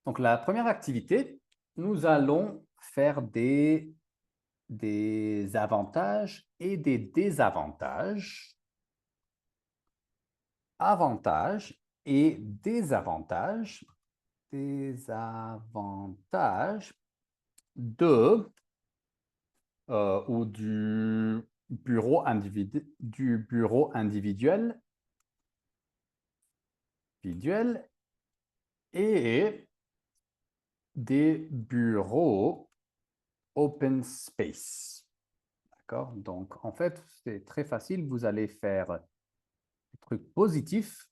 Donc, la première activité, nous allons faire des avantages et des désavantages. Avantages et désavantages. Désavantages de ou du bureau individuel et des bureaux open space. D'accord? Donc, en fait, c'est très facile. Vous allez faire les trucs positifs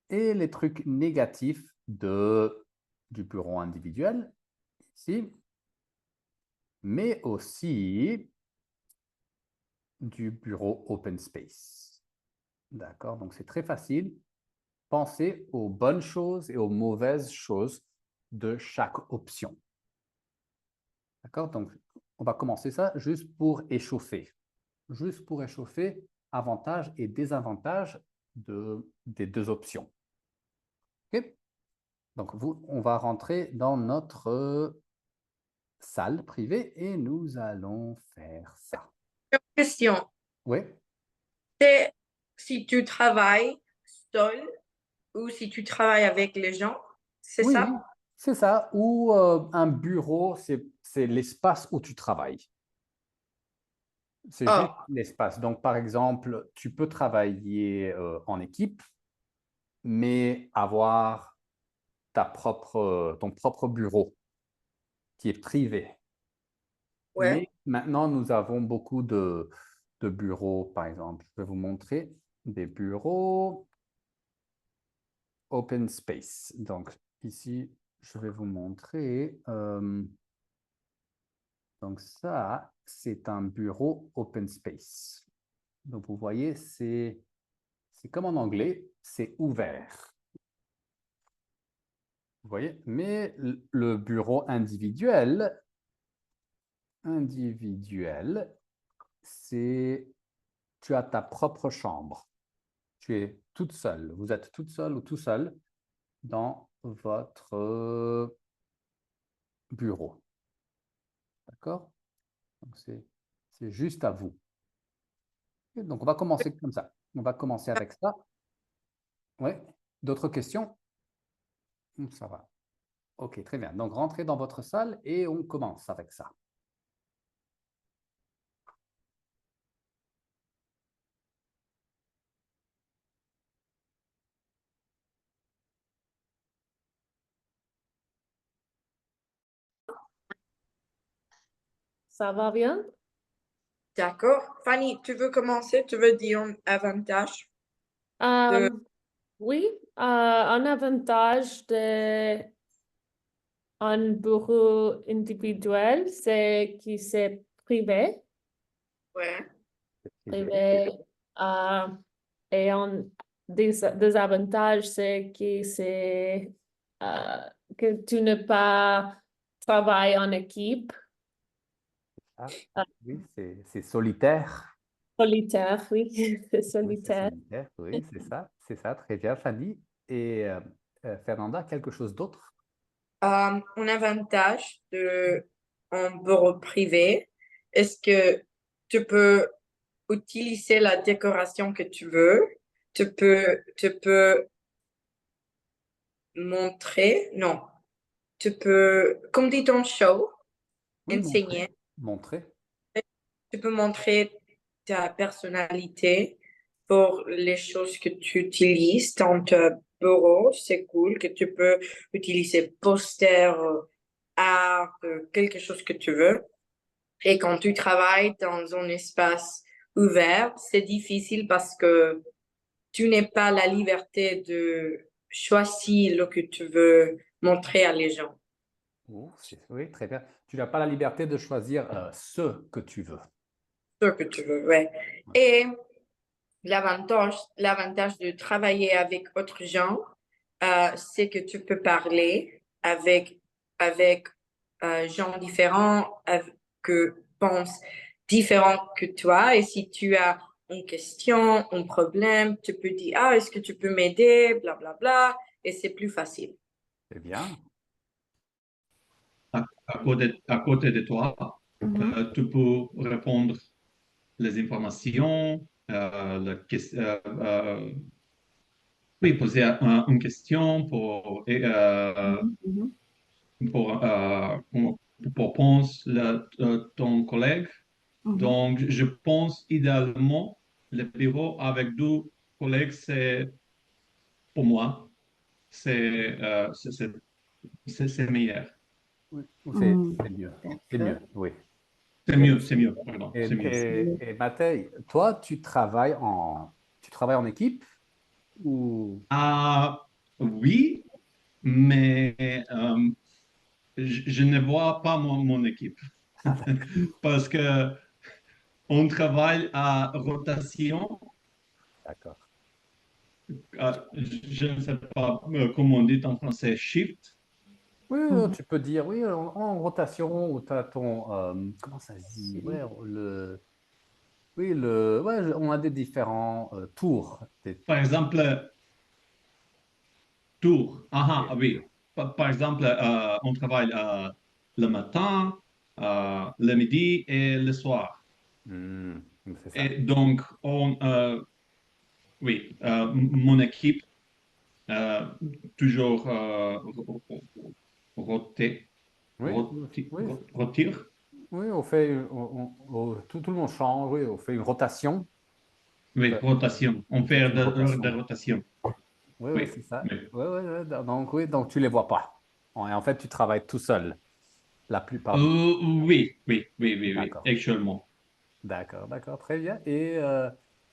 et les trucs négatifs du bureau individuel, ici, mais aussi du bureau open space. D'accord? Donc, c'est très facile. Pensez aux bonnes choses et aux mauvaises choses de chaque option. D'accord? Donc, on va commencer ça juste pour échauffer. Juste pour échauffer avantages et désavantages des deux options. OK? Donc, on va rentrer dans notre salle privée et nous allons faire ça. Question, Oui? c'est si tu travailles seul ou si tu travailles avec les gens, c'est Oui, ça? oui, c'est ça. Ou un bureau, c'est l'espace où tu travailles. C'est juste Oh, l'espace. Donc, par exemple, tu peux travailler en équipe, mais avoir ton propre bureau qui est privé. ouais. Mais maintenant, nous avons beaucoup de bureaux, par exemple. Je vais vous montrer des bureaux open space. Donc, ici, je vais vous montrer. Donc, ça, c'est un bureau open space. Donc, vous voyez, c'est comme en anglais, c'est ouvert. Vous voyez? Mais le bureau individuel, c'est tu as ta propre chambre. Tu es toute seule. Vous êtes toute seule ou tout seul dans votre bureau. D'accord? Donc, c'est juste à vous. Et donc, on va commencer comme ça. On va commencer avec ça. Oui. D'autres questions? Ça va. OK, très bien. Donc, rentrez dans votre salle et on commence avec ça. Ça va bien? D'accord. Fanny, tu veux commencer? Tu veux dire un avantage de... Euh, oui, un avantage de un bureau individuel, c'est que c'est privé. Ouais. Privé. Privé. euh, et un désavantage, c'est que tu ne pas travailler en équipe. Ah, Euh, oui, c'est solitaire. solitaire, oui, c'est Oui, c'est solitaire. solitaire. Oui, c'est ça. C'est ça. Très bien, Fanny. Et Fernanda, quelque chose d'autre? Un avantage de un bureau privé, est-ce que tu peux utiliser la décoration que tu veux? Tu peux montrer, non, tu peux, comme dit ton show, Oui, montrer. enseigner. Montrer. Tu peux montrer ta personnalité pour les choses que tu utilises dans ton bureau. C'est cool que tu peux utiliser poster, art, quelque chose que tu veux. Et quand tu travailles dans un espace ouvert, c'est difficile parce que tu n'as pas la liberté de choisir ce que tu veux montrer à les gens. Oh, oui, très bien. Tu n'as pas la liberté de choisir ce que tu veux. Ce que tu veux, ouais. Et l'avantage de travailler avec autres gens, c'est que tu peux parler avec gens différents, que pensent différents que toi. Et si tu as une question, un problème, tu peux dire, ah, est-ce que tu peux m'aider, bla, bla, bla. Et c'est plus facile. C'est bien. à côté de toi. Mhm. Tu peux répondre les informations, oui, poser une question Mhm. Mhm. pour, euh, pour, pour penser ton collègue. Mhm. Donc, je pense idéalement, le bureau avec deux collègues, c'est pour moi, c'est meilleur. Oui, Mhm. c'est mieux. C'est D'accord. mieux, oui. C'est mieux, pardon, c'est mieux. Et Matej, toi, tu travailles en équipe ou... Ah, oui, mais je ne vois pas mon équipe Ah, d'accord. parce que on travaille à rotation. D'accord. Je ne sais pas comment on dit en français, shift. Oui, Mhm. tu peux dire, oui, en rotation, où tu as ton... comment ça se dit? Ouais, ouais, on a des différents tours. Par exemple, tour. Ah, ah, oui. Par exemple, on travaille le matin, le midi et le soir. Hmm, c'est ça. Et donc, oui, mon équipe euh, toujours roté, Oui, oui, rotire. oui, on fait, tout le monde change, oui, on fait une rotation. Oui, Ça- rotation. On Vous faites fait une de rotation. rotation. Oui, oui, Oui, c'est ça. oui. Oui, oui, oui. Donc, oui, donc tu les vois pas. En fait, tu travailles tout seul la plupart du temps. Oui, D'accord. actuellement. D'accord, d'accord, très bien. Et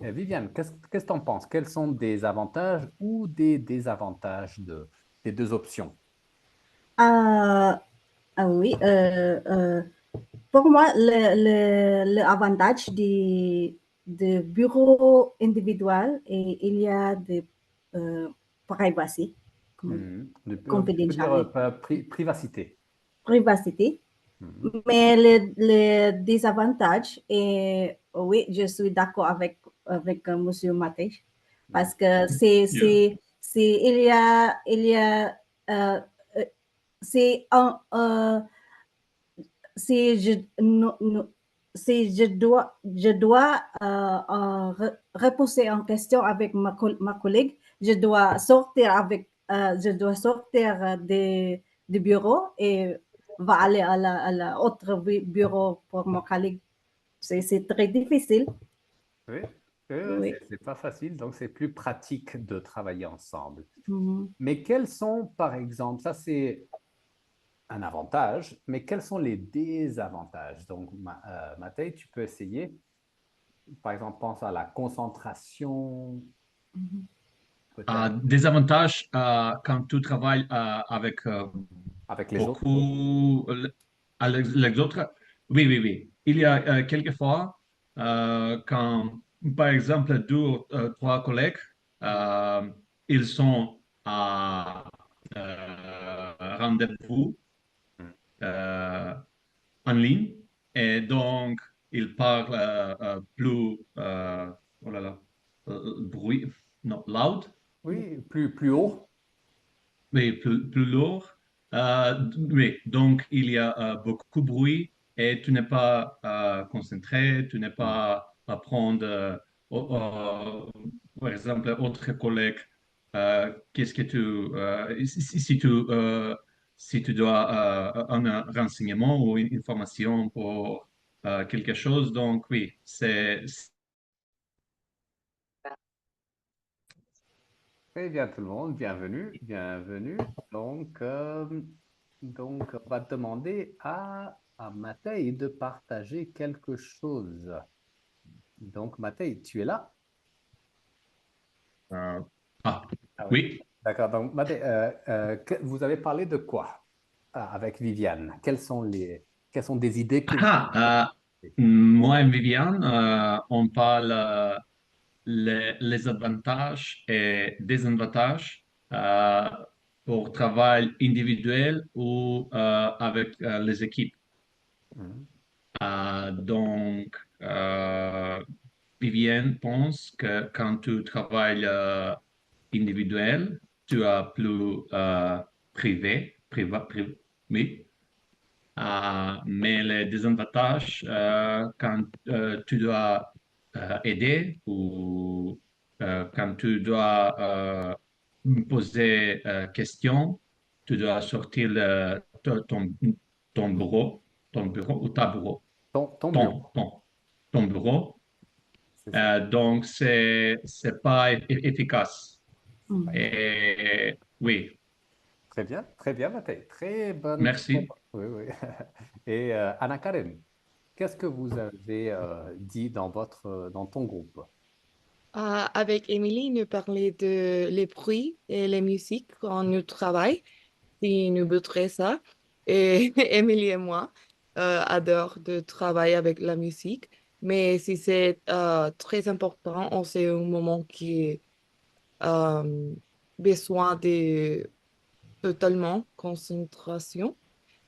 Viviane, qu'est-ce que tu en penses? Quels sont des avantages ou des désavantages des deux options? Ah, ah oui, pour moi, le avantage de bureau individuel, et il y a de privacy, Tu peux dire confidentialité, privacité. privacité. Mhm. Mais le désavantage, et oui, je suis d'accord avec Monsieur Maté, Mhm. parce que Yeah. il y a, euh, euh, c'est si si je dois reposer en question avec ma collègue, je dois sortir du bureau et va aller à la autre bureau pour mon collègue. C'est très difficile. Oui, oui, Oui. c'est pas facile, donc c'est plus pratique de travailler ensemble. Mhm. Mais quels sont, par exemple, ça c'est un avantage, mais quels sont les désavantages? Donc, Matej, tu peux essayer. Par exemple, pense à la concentration, Mhm. peut-être Des avantages quand tu travailles avec avec les autres. beaucoup les autres. Oui. Il y a quelquefois quand, par exemple, deux ou trois collègues, euh, ils sont à rendez-vous Mm. euh, en ligne et donc ils parlent plus, oh là là, bruit, non, loud. Oui, plus haut. Oui, plus lourd. Oui, donc il y a beaucoup de bruit et tu n'es pas concentré, tu n'es Mm. pas à prendre, par exemple, autre collègue, qu'est-ce que si tu dois un renseignement ou une information pour quelque chose, donc oui, Très bien tout le monde, bienvenue, bienvenue. Donc, on va demander à Matej de partager quelque chose. Donc, Matej, tu es là? euh, ah, Ah oui. oui. D'accord. Donc, Matej, vous avez parlé de quoi avec Viviane? Quelles sont des idées que vous... Moi et Viviane, on parle les avantages et désavantages euh, pour travail individuel ou avec les équipes. Mhm. Donc, Viviane pense que quand tu travailles individuel, tu as plus oui, Mais les désavantages, quand tu dois aider ou quand tu dois poser questions, tu dois sortir ton bureau, ton bureau ou ta bureau, Ton ton, bureau, ton, ton bureau. c'est ça. Donc, c'est pas efficace. Mm. Et oui, Très bien, Mathieu. merci. Oui, oui. Et Anna Karen, qu'est-ce que vous avez dit dans dans ton groupe? Avec Émilie, nous parlait de les bruits et les musiques quand nous travaillons, si nous voudrions ça. Et Émilie et moi adorent de travailler avec la musique. Mais si c'est très important, on sait un moment qui est euh, besoin de totalement concentration.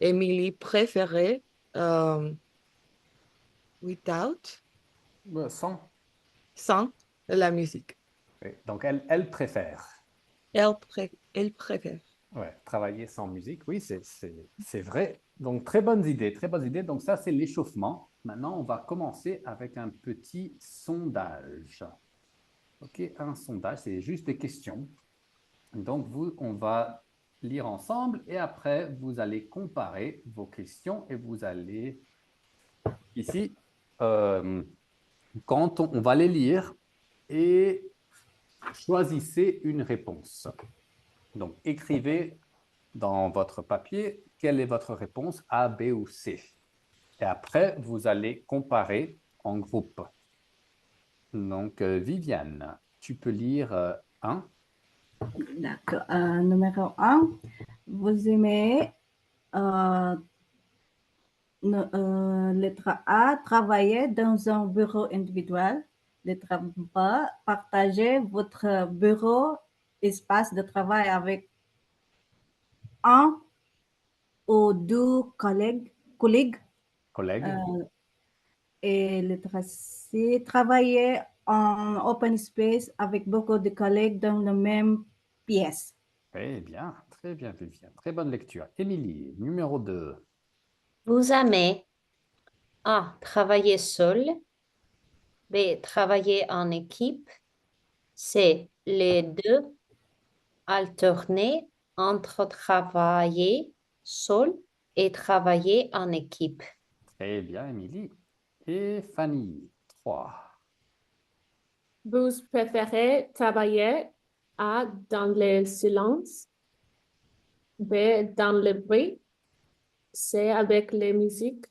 Émilie préférait euh, without, Sans. sans la musique. Oui. Donc, elle préfère. Elle préfère. Ouais, travailler sans musique, oui, c'est vrai. Donc, très bonnes idées, très bonnes idées. Donc, ça, c'est l'échauffement. Maintenant, on va commencer avec un petit sondage. OK, un sondage, c'est juste des questions. Donc, on va lire ensemble et après, vous allez comparer vos questions et vous allez ici, euh, quand on va les lire et choisissez une réponse. Donc, écrivez dans votre papier quelle est votre réponse A, B ou C. Et après, vous allez comparer en groupe. Donc, Viviane, tu peux lire 1. D'accord. Numéro un, vous aimez lettre A, travailler dans un bureau individuel. Lettre B, partager votre bureau, espace de travail avec un ou deux collègues. Collègue. Euh, et lettre C, travailler en open space avec beaucoup de collègues dans la même pièce. Très bien, Viviane. Très bonne lecture. Émilie, numéro 2. Vous aimez A. Travailler seul. B. Travailler en équipe. C. Les deux. Alterner entre travailler seul et travailler en équipe. Très bien, Émilie. Et Fanny, 3. Vous préférez travailler A dans le silence, B dans le bruit, C avec la musique,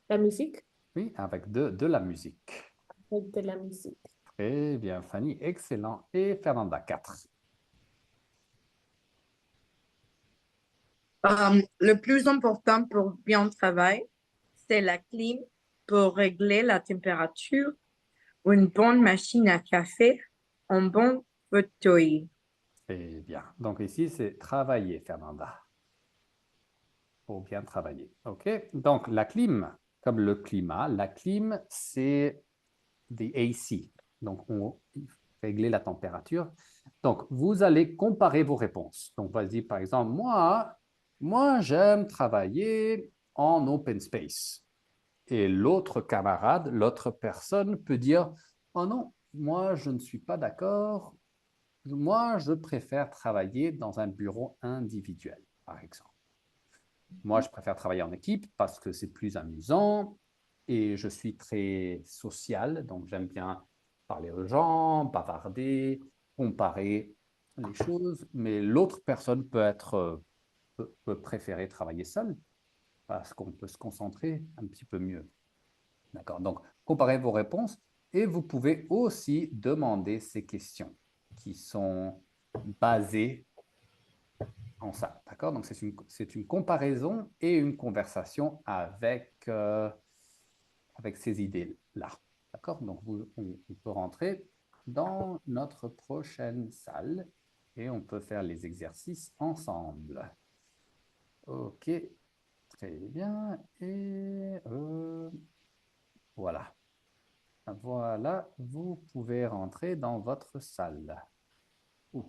Oui, avec de la musique. avec de la musique. Très bien, Fanny. Excellent. Et Fernanda, 4. Le plus important pour bien travailler, c'est la clim pour régler la température, une bonne machine à café, un bon fauteuil. Très bien. Donc ici, c'est travailler, Fernanda. Pour bien travailler. OK? Donc, la clim, comme le climat, la clim, c'est the AC. Donc, on régler la température. Donc, vous allez comparer vos réponses. Donc, vas-y, par exemple, moi j'aime travailler en open space. Et l'autre camarade, l'autre personne peut dire, oh non, moi, je ne suis pas d'accord. Moi, je préfère travailler dans un bureau individuel, par exemple. Moi, je préfère travailler en équipe parce que c'est plus amusant et je suis très social, donc j'aime bien parler aux gens, bavarder, comparer les choses, mais l'autre personne peut préférer travailler seul parce qu'on peut se concentrer un petit peu mieux. D'accord? Donc, comparez vos réponses et vous pouvez aussi demander ces questions qui sont basées en ça. D'accord? Donc, c'est une comparaison et une conversation avec ces idées-là. D'accord? Donc, on peut rentrer dans notre prochaine salle et on peut faire les exercices ensemble. OK, très bien. Et voilà. Voilà, vous pouvez rentrer dans votre salle. Ouh.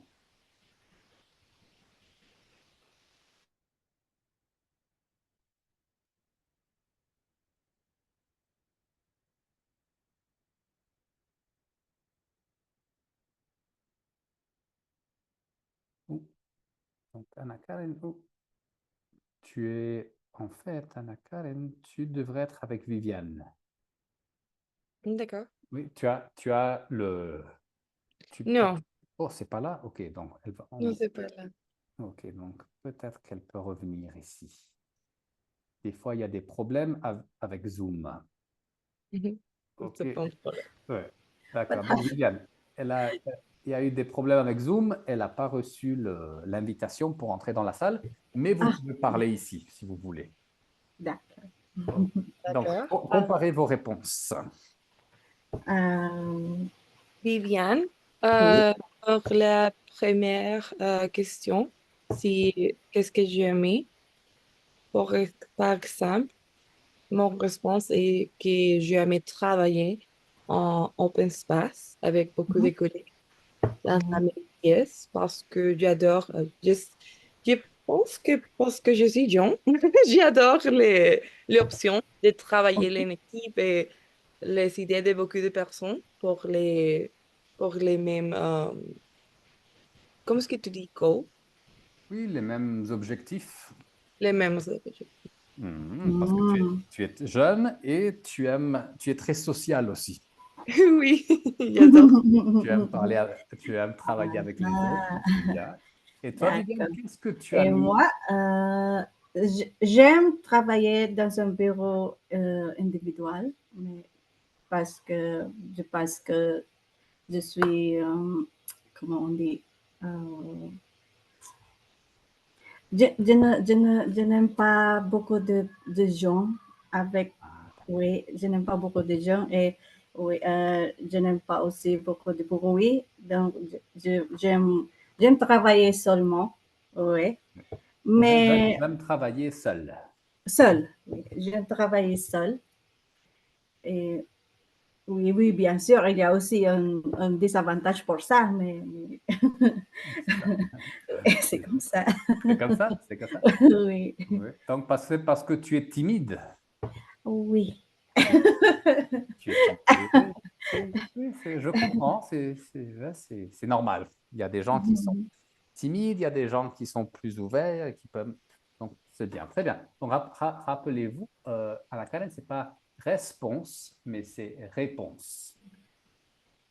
Donc, Anna Karen, tu es, en fait, Anna Karen, tu devrais être avec Viviane. D'accord. Oui, tu as le... Non, Oh, c'est pas là? Ok, donc non, c'est pas là. Ok, donc peut-être qu'elle peut revenir ici. Des fois, il y a des problèmes avec Zoom. Mhm. Ok, C'est pas un problème. ouais. D'accord. Donc, Viviane, il y a eu des problèmes avec Zoom. Elle n'a pas reçu l'invitation pour entrer dans la salle, mais vous Ah. pouvez parler ici si vous voulez. D'accord. Donc, D'accord. comparez vos réponses. Viviane, Oui. pour la première question, si qu'est-ce que j'ai aimé? Par exemple, mon réponse est que j'ai aimé travailler en open space avec beaucoup de collègues dans la même pièce parce que j'adore, je pense que parce que je suis jeune, j'adore l'option de travailler en équipe et les idées de beaucoup de personnes pour les mêmes, comment est-ce que tu dis, goals? Oui, les mêmes objectifs. Les mêmes objectifs. Parce que tu es jeune et tu es très social aussi. Oui, j'adore. Tu aimes travailler avec les autres. C'est bien. Et toi, Viviane, D'accord. qu'est-ce que tu Et as mis? moi, j'aime travailler dans un bureau individuel, mais parce que je pense que je suis, comment on dit, je n'aime pas beaucoup de gens avec, oui, je n'aime pas beaucoup de gens et oui, je n'aime pas aussi beaucoup de bruit. Donc, j'aime travailler seulement, oui. Mais J'aime travailler seul. seul, oui, j'aime travailler seul. Et oui, oui, bien sûr, il y a aussi un désavantage pour ça, mais c'est comme ça. C'est comme ça? C'est comme ça? Oui, Oui. Donc, parce que tu es timide. oui. Tu es timide. Je comprends, c'est normal. Il y a des gens qui sont timides, il y a des gens qui sont plus ouverts, et qui peuvent... Donc, c'est bien, très bien. Donc, rappelez-vous, à la canette, ce n'est pas réponse, mais c'est réponse.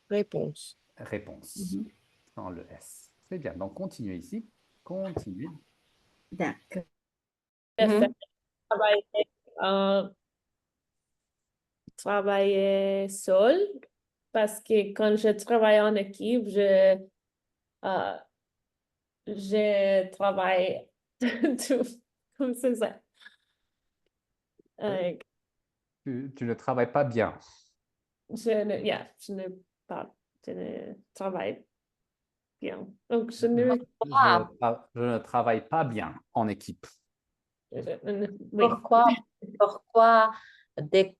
Réponse. Réponse, sans le S. Très bien, donc continuez ici. Continuez. D'accord. Préfère travailler, euh, travailler seul parce que quand je travaille en équipe, euh, je travaille tout, comme c'est ça. Euh, Tu ne travailles pas bien. je ne parle, je ne travaille bien. Donc, Je ne travaille pas bien en équipe. oui. Pourquoi les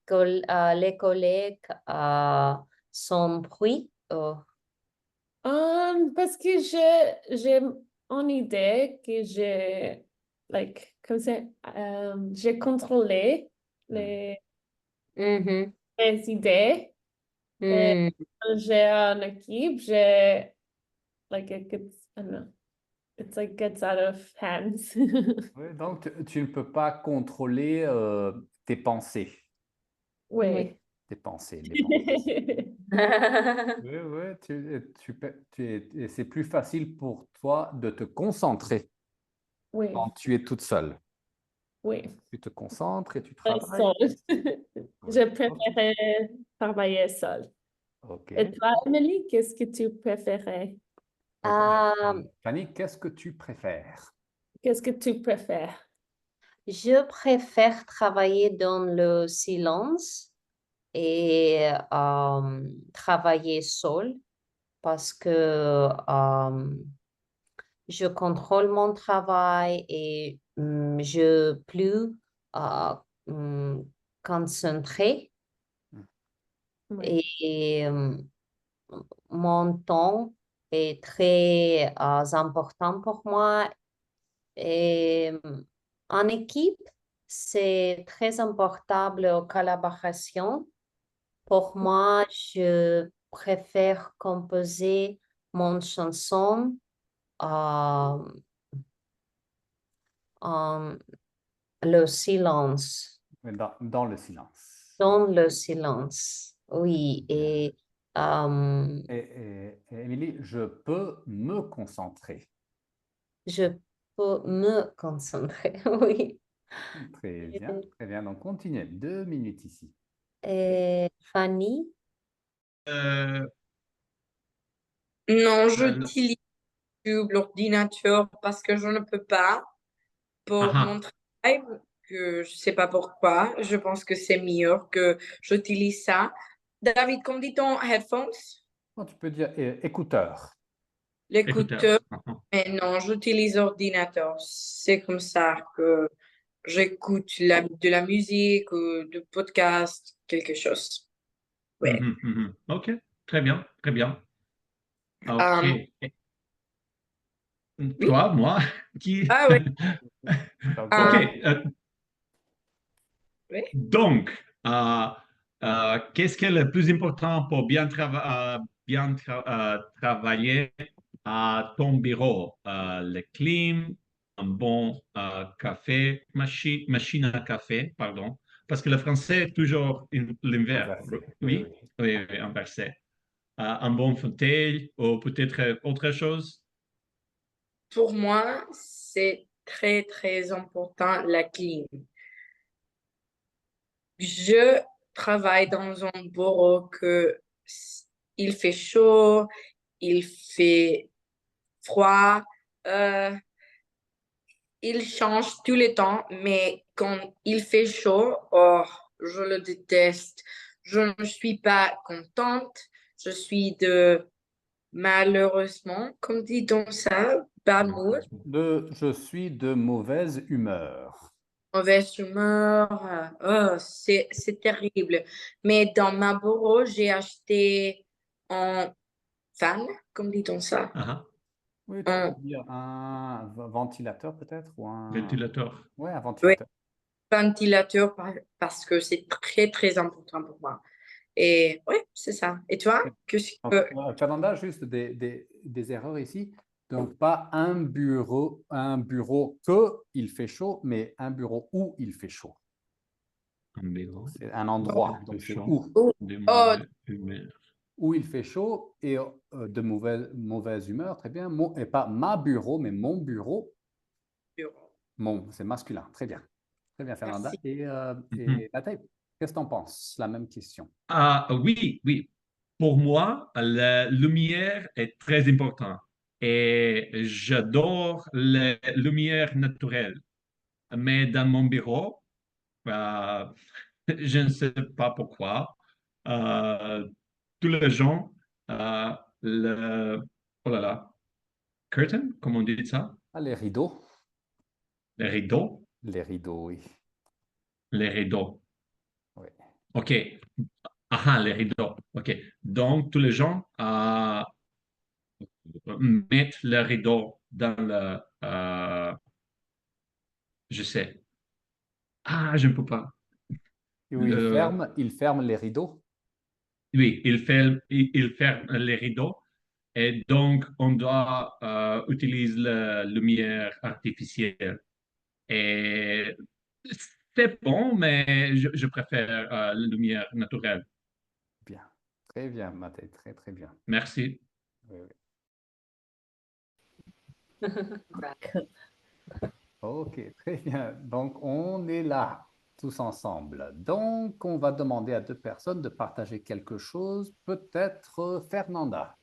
collègues sont bruit? Parce que j'ai une idée que comme ça, j'ai contrôlé les Mhm. idées. Et Hmm. quand j'ai une équipe, j'ai, it gets, I don't know, it's like gets out of hands. Oui, donc, tu ne peux pas contrôler tes pensées. Oui. Tes pensées, les pensées. Oui, oui, et c'est plus facile pour toi de te concentrer Oui, quand tu es toute seule. oui. Tu te concentres et tu travailles. Seul. Oui. Je préférais travailler seul. Ok. Et toi, Emily, qu'est-ce que tu préférais? Fanny, qu'est-ce que tu préfères? Qu'est-ce que tu préfères? Je préfère travailler dans le silence et travailler seul parce que je contrôle mon travail et je plus euh, hum, concentré Oui. et mon temps est très important pour moi. Et en équipe, c'est très important la collaboration. Pour moi, je préfère composer mon chanson euh, le silence. Dans le silence. Dans le silence. Oui, et Et Émilie, je peux me concentrer. je peux me concentrer. Oui. Très bien, très bien. Donc, continuez. 2 minutes ici. Et Fanny, Euh, Non, euh, j'utilise l'ordinateur parce que je ne peux pas pour mon aha, travail, que je sais pas pourquoi. Je pense que c'est mieux que j'utilise ça. David, comment dit-on headphones? Bon, tu peux dire écouteur. écouteur. L'écouteur. Aha. Mais non, j'utilise ordinateur. C'est comme ça que j'écoute de la musique ou du podcast, quelque chose. Ouais. Mhm, mhm. OK, très bien, très bien. OK. Euh, Et oui. toi, moi, qui... Ah ouais. Donc, OK, Euh, oui. donc, qu'est-ce qui est le plus important pour travailler à ton bureau? Le clim, un bon café, machine à café, pardon, parce que le français est toujours l'inverse. inversé. Oui, Oui, oui. oui, oui, inversé. Un bon fauteuil ou peut-être autre chose? Pour moi, c'est très, très important la clim. Je travaille dans un bureau il fait chaud, il fait froid, euh, il change tout le temps, mais quand il fait chaud, oh, je le déteste. Je ne suis pas contente. Je suis malheureusement, comme dit-on ça, bad mood, Je suis de mauvaise humeur. mauvaise humeur. C'est terrible. Mais dans ma bureau, j'ai acheté un fan, comme dit-on ça? Ah, Oui, tu peux Un dire un ventilateur peut-être ou un... ventilateur. Ouais, un ouais, ventilateur. ventilateur parce que c'est très, très important pour moi. Et ouais, c'est ça. Et toi? Qu'est-ce Donc, que... Fernanda, juste des erreurs ici. Donc, pas un bureau que il fait chaud, mais un bureau où il fait chaud. Un bureau. C'est un endroit, donc c'est Chaud, où. Oh, de oh, mauvaise humeur. Où il fait chaud et de mauvaise humeur, très bien. Et pas ma bureau, mais mon bureau. bureau. Mon, c'est masculin. Très bien, Fernanda. Merci. Et Nathalie, qu'est-ce que tu en penses? La même question. Ah, oui, oui. Pour moi, la lumière est très importante et j'adore la lumière naturelle. Mais dans mon bureau, euh, je ne sais pas pourquoi, euh, tous les gens, euh, le, oh là là, curtain, comment on dit ça? Ah, les rideaux. Les rideaux, Les rideaux, oui. les rideaux. Oui. OK. Ah, les rideaux. OK. Donc, tous les gens mettent le rideau dans le... je sais. Ah, je ne peux pas. Et où Le- il ferme les rideaux. oui, il ferme les rideaux et donc on doit utiliser la lumière artificielle. Et c'est bon, mais je préfère la lumière naturelle. Bien. Très bien, Mathieu. Très, très bien. Merci. Oui, oui. Ok, très bien. Donc, on est là, tous ensemble. Donc, on va demander à 2 personnes de partager quelque chose. Peut-être Fernanda,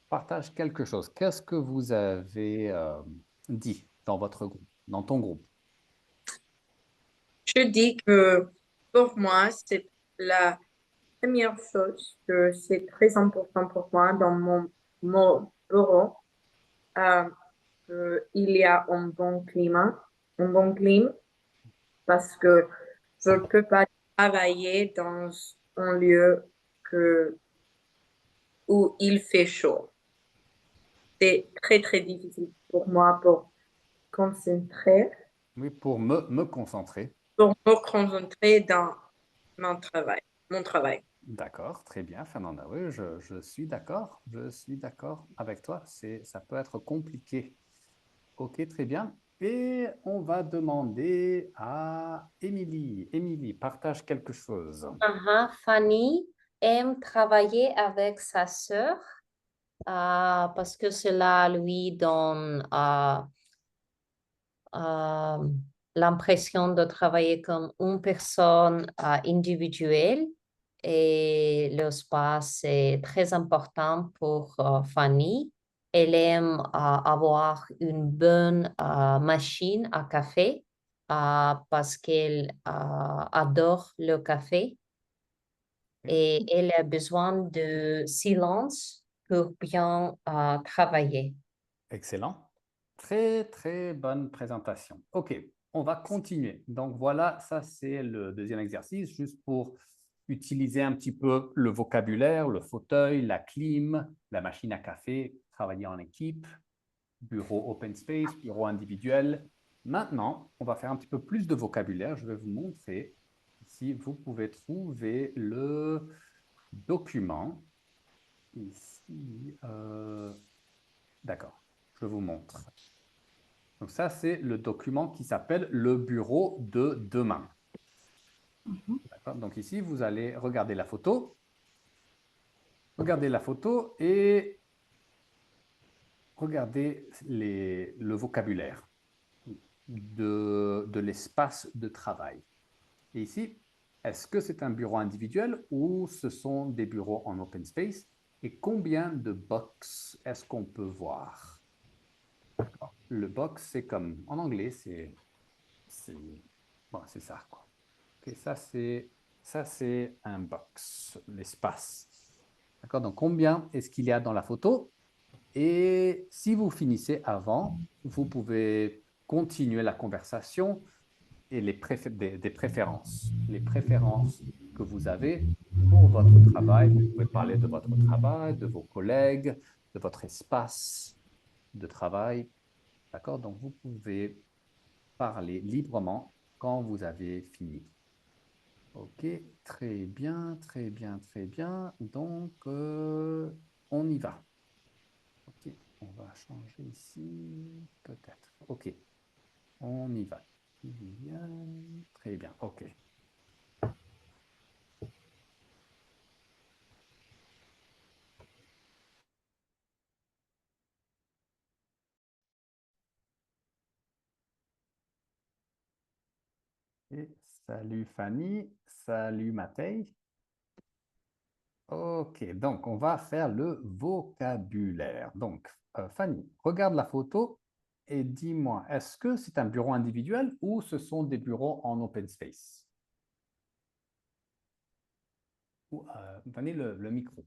partage quelque chose. Qu'est-ce que vous avez dit dans votre groupe, dans ton groupe? Je dis que pour moi, c'est la première chose que c'est très important pour moi dans mon bureau. euh, il y a un bon climat, parce que je ne peux pas travailler dans un lieu où il fait chaud. C'est très, très difficile pour moi pour concentrer, Oui, pour me concentrer. pour me concentrer dans mon travail. D'accord, très bien, Fernanda. Oui, je suis d'accord. Je suis d'accord avec toi. Ça peut être compliqué. Ok, très bien. Et on va demander à Émilie. Émilie, partage quelque chose. Fanny aime travailler avec sa sœur parce que cela lui donne euh, l'impression de travailler comme une personne individuelle et l'espace est très important pour Fanny. Elle aime avoir une bonne machine à café parce qu'elle adore le café et elle a besoin de silence pour bien travailler. Excellent. Très, très bonne présentation. OK, on va continuer. Donc voilà, ça c'est le deuxième exercice, juste pour utiliser un petit peu le vocabulaire, le fauteuil, la clim, la machine à café, travailler en équipe, bureau open space, bureau individuel. Maintenant, on va faire un petit peu plus de vocabulaire. Je vais vous montrer si vous pouvez trouver le document. Ici, d'accord, je vous montre. Donc ça, c'est le document qui s'appelle le bureau de demain. D'accord. Donc ici, vous allez regarder la photo. Regardez la photo et regardez le vocabulaire de l'espace de travail. Et ici, est-ce que c'est un bureau individuel ou ce sont des bureaux en open space? Et combien de box est-ce qu'on peut voir? Le box, c'est comme en anglais, c'est bon, c'est ça, quoi. Okay, ça, c'est un box, l'espace. D'accord? Donc, combien est-ce qu'il y a dans la photo? Et si vous finissez avant, vous pouvez continuer la conversation et des préférences. Les préférences que vous avez pour votre travail. Vous pouvez parler de votre travail, de vos collègues, de votre espace de travail. D'accord? Donc, vous pouvez parler librement quand vous avez fini. OK, très bien, très bien, très bien. Donc, on y va. OK, on va changer ici, peut-être. OK, on y va. Très bien, OK. Et salut Fanny, salut Matei. OK, donc on va faire le vocabulaire. Donc, Fanny, regarde la photo et dis-moi, est-ce que c'est un bureau individuel ou ce sont des bureaux en open space? Fanny, le micro.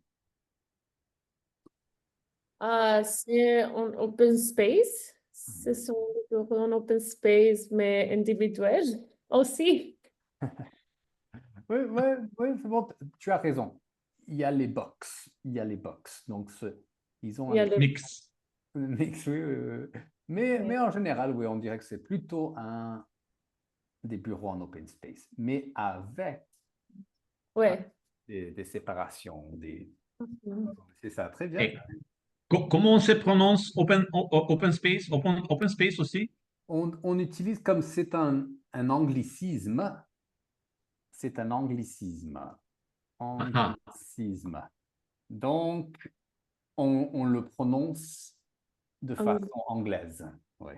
C'est un open space. Ce sont des bureaux en open space, mais individuels aussi. Oui, oui, oui, c'est bon, tu as raison. Il y a les box. Il y a les box. Donc, ils ont Il y a un le- Mix. mix, oui, oui, oui. Mais en général, oui, on dirait que c'est plutôt des bureaux en open space, mais avec Ouais. des séparations. Mhm. C'est ça, très bien. Et comment se prononce open space? Open space aussi? On utilise comme c'est un anglicisme, c'est un anglicisme. Ah, Anglicisme. Donc, on le prononce de façon anglaise. Oui.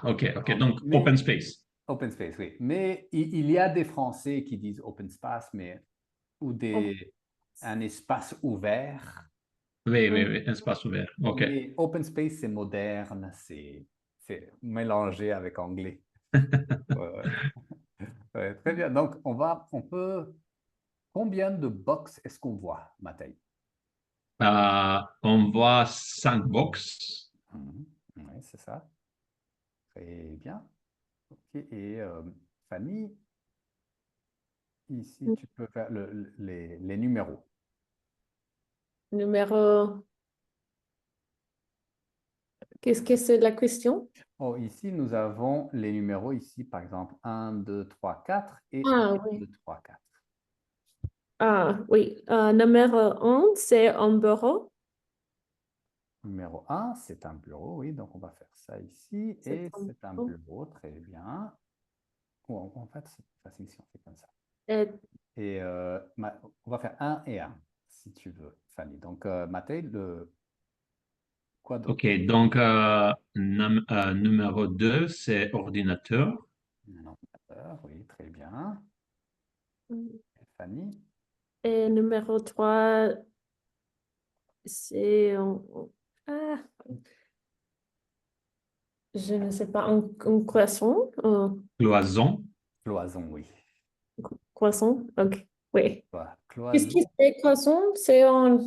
ok. Donc, Mais open space. open space, oui. Mais il y a des Français qui disent open space, mais ou un espace ouvert. Oui, espace ouvert. Ok. Mais open space, c'est moderne, c'est mélangé avec anglais. Ouais, ouais. Ouais, très bien. Donc, on peut. Combien de box est-ce qu'on voit, Mathieu? On voit 5 box. Oui, c'est ça. Très bien. Ok. Et Fanny, ici, tu peux faire les numéros. Numéro. Qu'est-ce que c'est la question? Oh, ici, nous avons les numéros, ici, par exemple, 1, 2, 3, 4 et Ah 1, oui. 2, 3, 4. Ah oui. Numéro 1, c'est un bureau. Numéro 1, c'est un bureau, oui, donc on va faire ça ici, C'est et un c'est un bureau. bureau, très bien. Ou en fait, c'est facile si on fait comme ça. Et Et on va faire 1 et 1, si tu veux, Fanny. Donc, Mathé, quoi d'autre? OK, donc numéro 2, c'est ordinateur. Un ordinateur, oui, très bien. Et Fanny? et numéro 3, c'est ah, je ne sais pas, un croissant. Cloison. Cloison, oui. Croissant, ok, oui. Voilà, Qu'est-ce qui cloison. c'est croissant? C'est un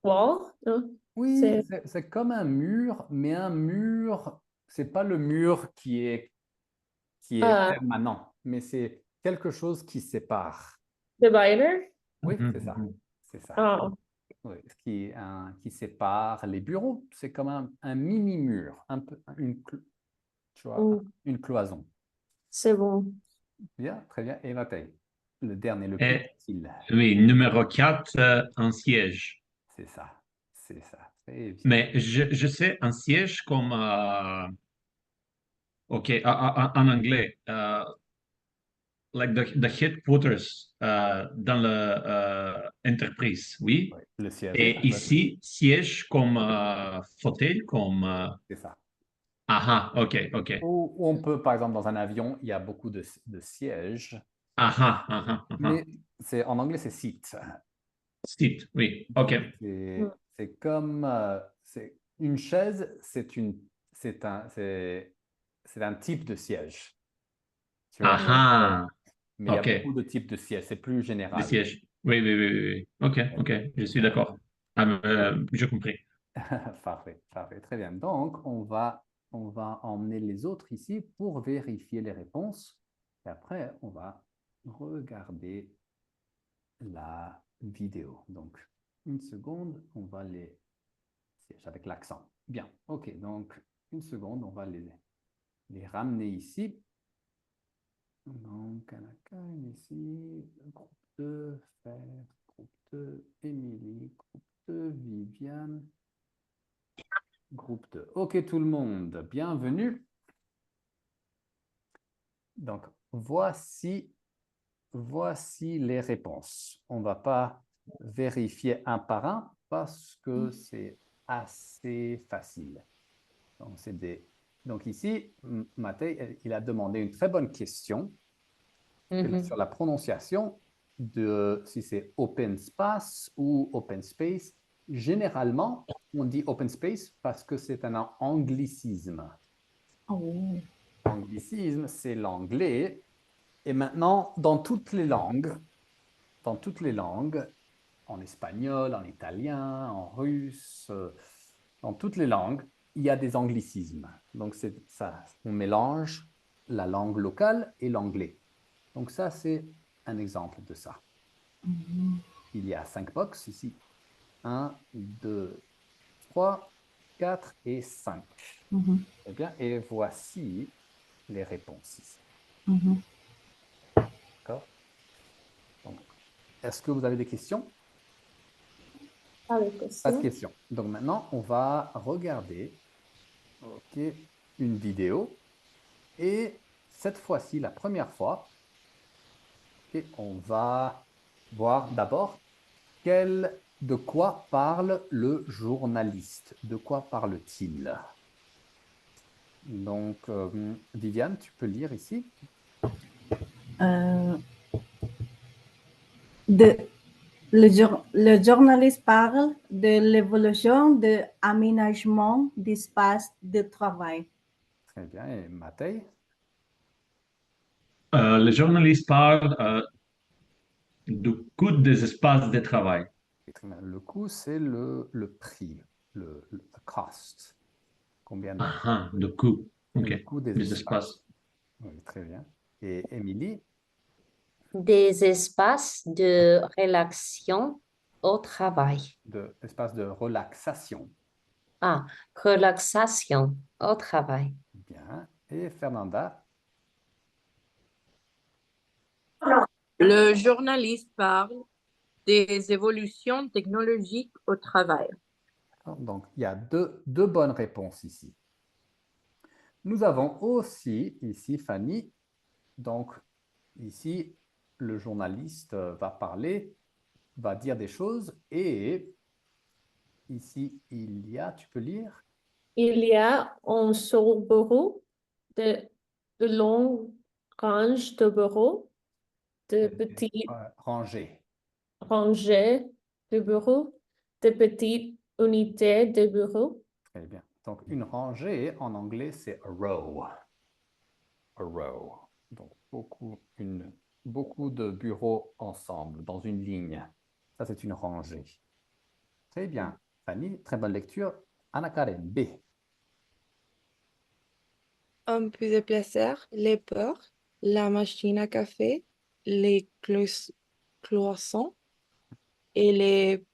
wall, non? Oui, c'est comme un mur, mais un mur, c'est pas le mur qui est Ah, permanent, mais c'est quelque chose qui sépare. divider? Oui, Mhm, c'est ça. mhm. C'est ça. Ah, Oui, qui sépare les bureaux. C'est comme un mini-mur, tu vois, mm, une cloison. c'est bon. Bien, très bien. Et Mathilde, le dernier, le plus Et facile. oui, numéro 4, un siège. C'est ça. C'est ça. Très bien. Mais je sais un siège comme, OK, en anglais, like the headquarters dans l'entreprise, oui. Oui, le siège, oui, Et ici, siège comme fauteuil, comme... c'est ça. ah, OK, OK. Ou on peut, par exemple, dans un avion, il y a beaucoup de sièges, Ah. mais en anglais, c'est seat. Site, oui, OK. Donc, c'est comme une chaise, c'est un type de siège. Tu vois? Ah, Mais il y a OK. beaucoup de types de sièges, c'est plus Le général. siège. Oui. OK, je suis d'accord. J'ai compris. Parfait, parfait, très bien. Donc, on va emmener les autres ici pour vérifier les réponses. Et après, on va regarder la vidéo. Donc, une seconde, on va les sièges avec l'accent. Bien, ok. Donc, une seconde, on va les ramener ici. Donc, Anaka, ici, groupe 2, Fer, groupe 2, Émilie, groupe 2, Viviane, groupe 2. Ok, tout le monde, bienvenue. Donc, voici les réponses. On ne va pas vérifier un par un parce que c'est assez facile. Donc ici, Mathé, il a demandé une très bonne question sur la prononciation de si c'est open space ou open space. Généralement, on dit open space parce que c'est un anglicisme. Oh. Anglicisme, c'est l'anglais. Et maintenant, dans toutes les langues, en espagnol, en italien, en russe, dans toutes les langues, il y a des anglicismes. Donc, c'est ça, on mélange la langue locale et l'anglais. Donc, ça, c'est un exemple de ça. Il y a 5 box ici. 1, 2, 3, 4 et 5. Eh bien, et voici les réponses ici. D'accord? Donc, est-ce que vous avez des questions? Pas de Pas de question. questions. Donc maintenant, on va regarder une vidéo. Et cette fois-ci, la première fois, on va voir d'abord de quoi parle le journaliste. De quoi parle-t-il? Donc, Viviane, tu peux lire ici. Le journaliste parle de l'évolution de l'aménagement d'espace de travail. Très bien. Et Mathé? Le journaliste parle du coût des espaces de travail. Le coût, c'est le prix, le cost. Combien Le coût, OK, le coût des des espaces. espaces. Oui, très bien. Et Émilie? Des espaces de relaxation au travail. Espace de relaxation. Ah, relaxation au travail. Bien. Et Fernanda? Le journaliste parle des évolutions technologiques au travail. Donc, il y a deux bonnes réponses ici. Nous avons aussi ici Fanny. Donc, ici, le journaliste va parler, va dire des choses. Et ici, tu peux lire? Il y a un seul bureau, de longues ranges de bureaux, de petites Rangées. rangées de bureaux, de petites unités de bureaux. Très bien. Donc, une rangée, en anglais, c'est a row. A row. Donc, beaucoup de bureaux ensemble, dans une ligne. Ça, c'est une rangée. Très bien. Fanny, très bonne lecture. Anna Karen, B. On peut déplacer les portes, la machine à café, les cloisons et les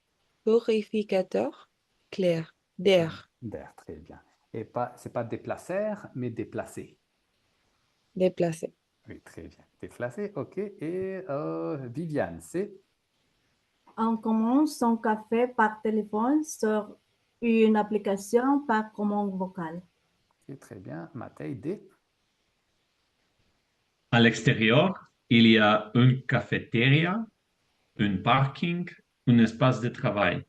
purificateurs clairs d'air D'air, très bien. Et c'est pas déplacer, mais déplacer. déplacés. Oui, très bien. Déplacer, ok. Et Viviane, c'est? On commande son café par téléphone sur une application par commande vocale. Ok, très bien. Matei, D. À l'extérieur, il y a une cafétéria, un parking, un espace de travail.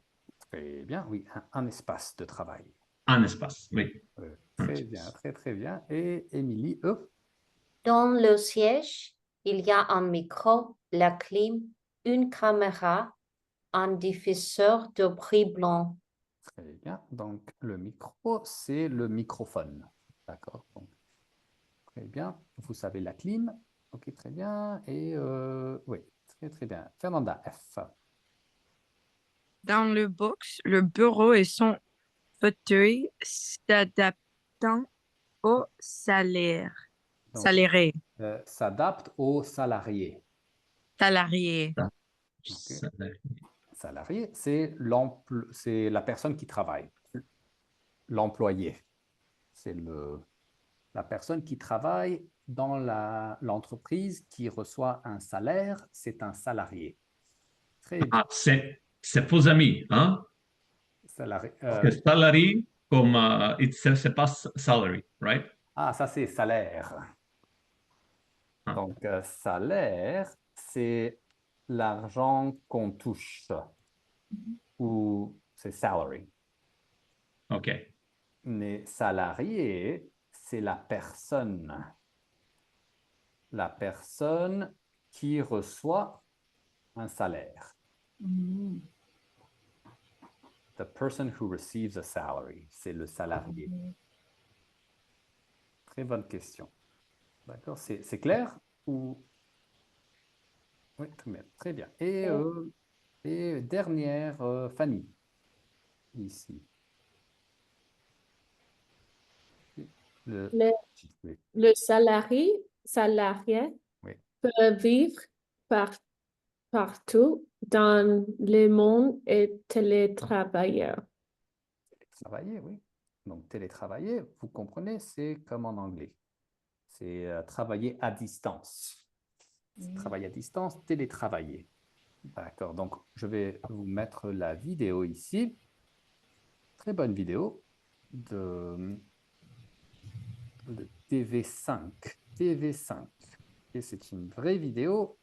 Très bien, oui, un espace de travail. Un espace, oui. Très bien, très bien. Et Émilie, E. Dans le siège, il y a un micro, la clim, une caméra, un diffuseur de bruit blanc. Très bien. Donc, le micro, c'est le microphone. D'accord. Donc, très bien. Vous savez la clim. Ok, très bien. Et oui, très bien. Fernanda, F. Dans le box, le bureau et son fauteuil s'adaptant au salaire. Donc, Salarié. s'adapte aux salariés. Salarié. Ok. Salarié, c'est la personne qui travaille. L'employé. C'est la personne qui travaille dans l'entreprise qui reçoit un salaire, c'est un salarié. Très bien. Ah, c'est vos amis, hein? Salarié, Parce que salary, comme c'est pas salary, right? ça c'est salaire. Ah. Donc, salaire, c'est l'argent qu'on touche ou c'est salary. OK. Mais salarié, c'est la personne qui reçoit un salaire. Mm. The person who receives a salary, c'est le salarié. Très bonne question. D'accord, c'est clair ou... Oui, très bien. Et dernière, Fanny, ici. Le, Le, oui, le salarié oui. peut vivre partout dans le monde et télétravailleur. Télétravailler, oui. Donc, télétravailler, vous comprenez, c'est comme en anglais. C'est travailler à distance. Travailler à distance, télétravailler. D'accord, donc je vais vous mettre la vidéo ici. Très bonne vidéo de TV5. TV5. Et c'est une vraie vidéo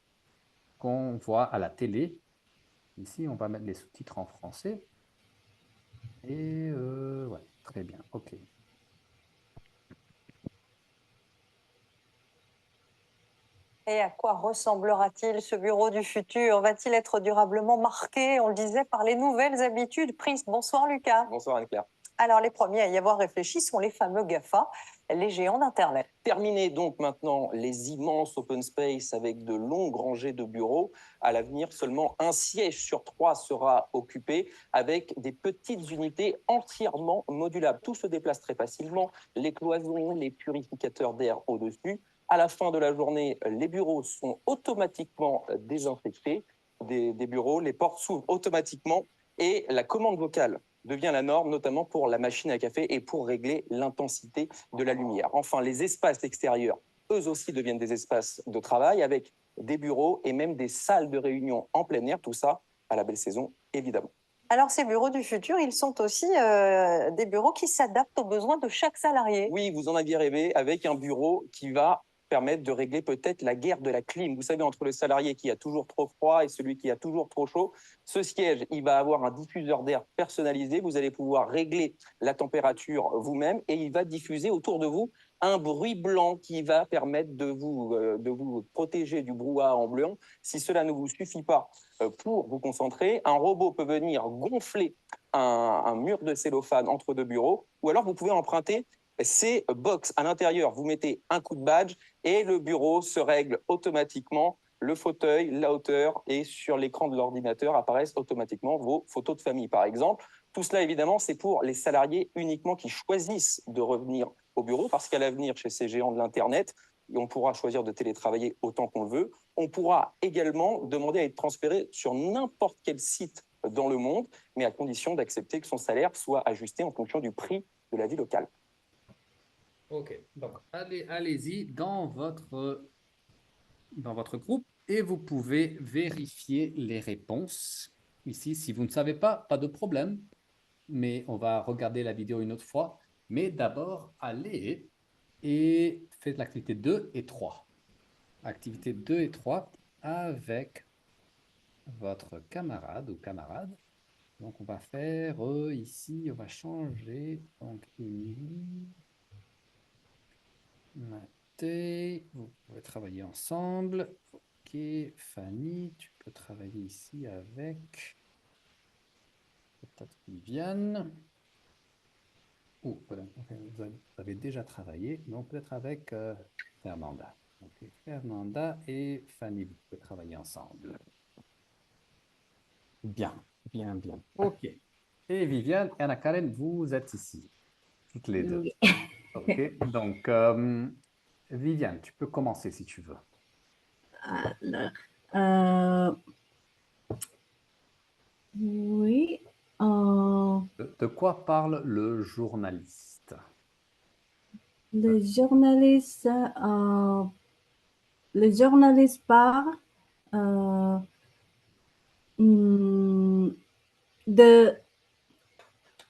qu'on voit à la télé. Ici, on va mettre les sous-titres en français. Et ouais, très bien, ok. Et à quoi ressemblera-t-il ce bureau du futur? Va-t-il être durablement marqué, on le disait, par les nouvelles habitudes prises? Bonsoir Lucas. Bonsoir Anne-Claire. Alors les premiers à y avoir réfléchi sont les fameux GAFA, les géants d'Internet. Terminé donc maintenant les immenses open space avec de longues rangées de bureaux. À l'avenir, seulement un siège sur 3 sera occupé avec des petites unités entièrement modulables. Tout se déplace très facilement, les cloisons, les purificateurs d'air au-dessus. À la fin de la journée, les bureaux sont automatiquement désinfectés des bureaux, les portes s'ouvrent automatiquement et la commande vocale devient la norme, notamment pour la machine à café et pour régler l'intensité de la lumière. Enfin, les espaces extérieurs, eux aussi, deviennent des espaces de travail avec des bureaux et même des salles de réunion en plein air, tout ça à la belle saison, évidemment. Alors, ces bureaux du futur, ils sont aussi des bureaux qui s'adaptent aux besoins de chaque salarié. Oui, vous en aviez rêvé, avec un bureau qui va permettre de régler peut-être la guerre de la clim. Vous savez, entre le salarié qui a toujours trop froid et celui qui a toujours trop chaud, ce siège, il va avoir un diffuseur d'air personnalisé. Vous allez pouvoir régler la température vous-même et il va diffuser autour de vous un bruit blanc qui va permettre de vous protéger du brouhaha ambiant. Si cela ne vous suffit pas pour vous concentrer, un robot peut venir gonfler un mur de cellophane entre deux bureaux, ou alors vous pouvez emprunter ces box à l'intérieur. Vous mettez un coup de badge et le bureau se règle automatiquement. Le fauteuil, la hauteur et sur l'écran de l'ordinateur apparaissent automatiquement vos photos de famille, par exemple. Tout cela, évidemment, c'est pour les salariés uniquement qui choisissent de revenir au bureau, parce qu'à l'avenir, chez ces géants de l'Internet, on pourra choisir de télétravailler autant qu'on le veut. On pourra également demander à être transféré sur n'importe quel site dans le monde, mais à condition d'accepter que son salaire soit ajusté en fonction du prix de la vie locale. Ok, donc allez-y dans votre groupe et vous pouvez vérifier les réponses. Ici, si vous ne savez pas de problème, mais on va regarder la vidéo une autre fois. Mais d'abord, allez et faites l'activité 2 et 3. Activité 2 et 3 avec votre camarade ou camarade. Donc, on va faire ici, on va changer. Donc, Émilie, Mathé, vous pouvez travailler ensemble. Ok, Fanny, tu peux travailler ici avec peut-être Viviane. Ou vous avez déjà travaillé, donc peut-être avec Fernanda. Ok, Fernanda et Fanny, vous pouvez travailler ensemble. Bien, bien, bien. Ok. Et Viviane et Anna-Karen, vous êtes ici, toutes les deux. Oui. Ok, donc Viviane, tu peux commencer si tu veux. Alors, oui. De quoi parle le journaliste? Le journaliste, parle de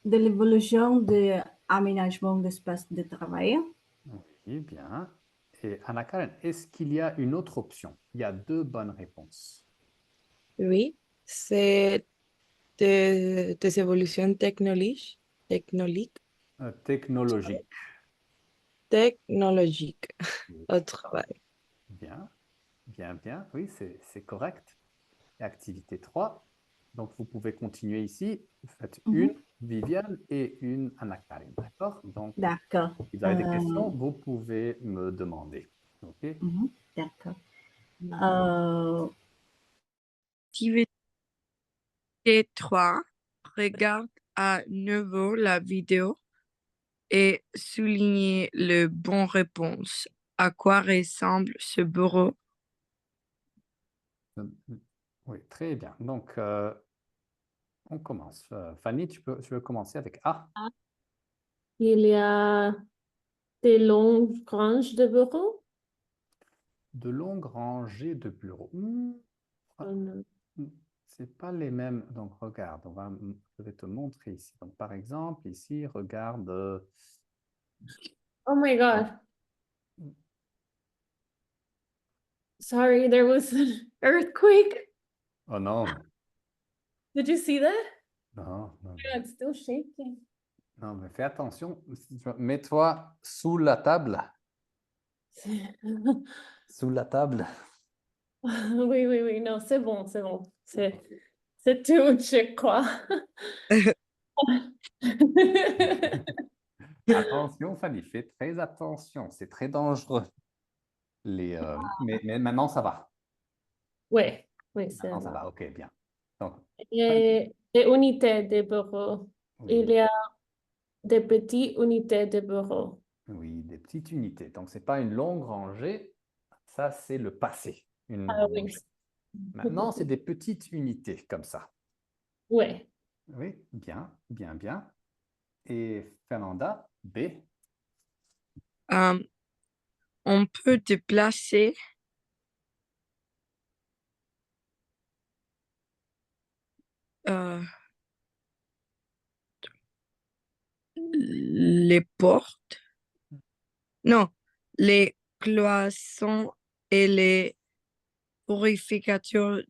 l'évolution de l'aménagement d'espace de travail. Oui, bien. Et Anna-Karen, est-ce qu'il y a une autre option? Il y a deux bonnes réponses. Oui, c'est des évolutions technologiques, Technologique. technologiques Oui. au travail. Bien, bien, bien. Oui, c'est correct. Et activité 3. Donc, vous pouvez continuer ici. Vous faites une Viviane et une Anna-Karen. D'accord? Donc, D'accord. si vous avez des questions, vous pouvez me demander. OK? D'accord. Activité 3. Regarde à nouveau la vidéo et soulignez le bon réponse. À quoi ressemble ce bureau? Oui, très bien. Donc, on commence. Fanny, tu veux commencer avec A. Il y a des longues ranges de bureaux. De longues rangées de bureaux. C'est pas les mêmes. Donc, regarde, je vais te montrer ici. Donc, par exemple, ici, regarde. Oh my God. Sorry, there was an earthquake. Oh non, Did you see that? non, non, Yeah, it's still shaking. non, mais fais attention. Mets-toi sous la table. Sous la table. Oui, oui, oui, non, c'est bon, c'est bon. C'est tout, je crois. Attention, Fanny, fais très attention. C'est très dangereux. Mais maintenant, ça va. Oui, oui, c'est Maintenant, ça va. va. OK, bien. Donc, Et des unités de bureau. oui, Il y a des petites unités de bureau. oui, des petites unités. Donc, ce n'est pas une longue rangée. Ça, c'est le passé. Une Ah oui. rangée. Maintenant, c'est des petites unités comme ça. Oui. Oui, bien, bien, bien. Et Fernanda, B. On peut déplacer les portes. Non, les cloisons et les purificateurs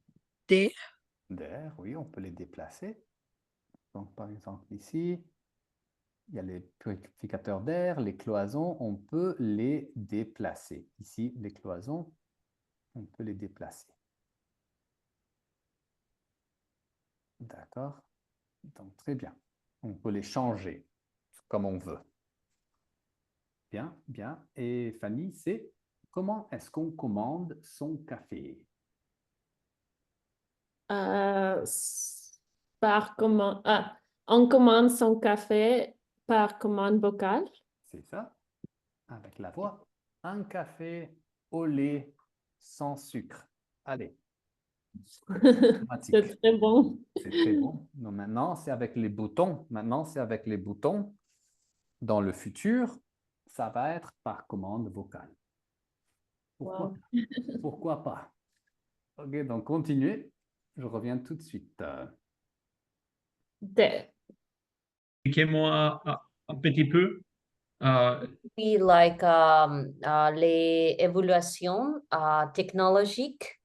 d'air. D'air, oui, on peut les déplacer. Donc, par exemple, ici, il y a les purificateurs d'air, les cloisons, on peut les déplacer. Ici, les cloisons, on peut les déplacer. D'accord? Donc, très bien. On peut les changer comme on veut. Bien, bien. Et Fanny, c'est comment est-ce qu'on commande son café? On commande son café par commande vocale. C'est ça, avec la voix. Un café au lait sans sucre. Allez. C'est très bon. C'est très bon. Donc maintenant, c'est avec les boutons. Maintenant, c'est avec les boutons. Dans le futur, ça va être par commande vocale. Pourquoi, Wow. pourquoi pas? Ok, donc continuez. Je reviens tout de suite. Expliquez-moi un petit peu. Oui, les évolutions technologiques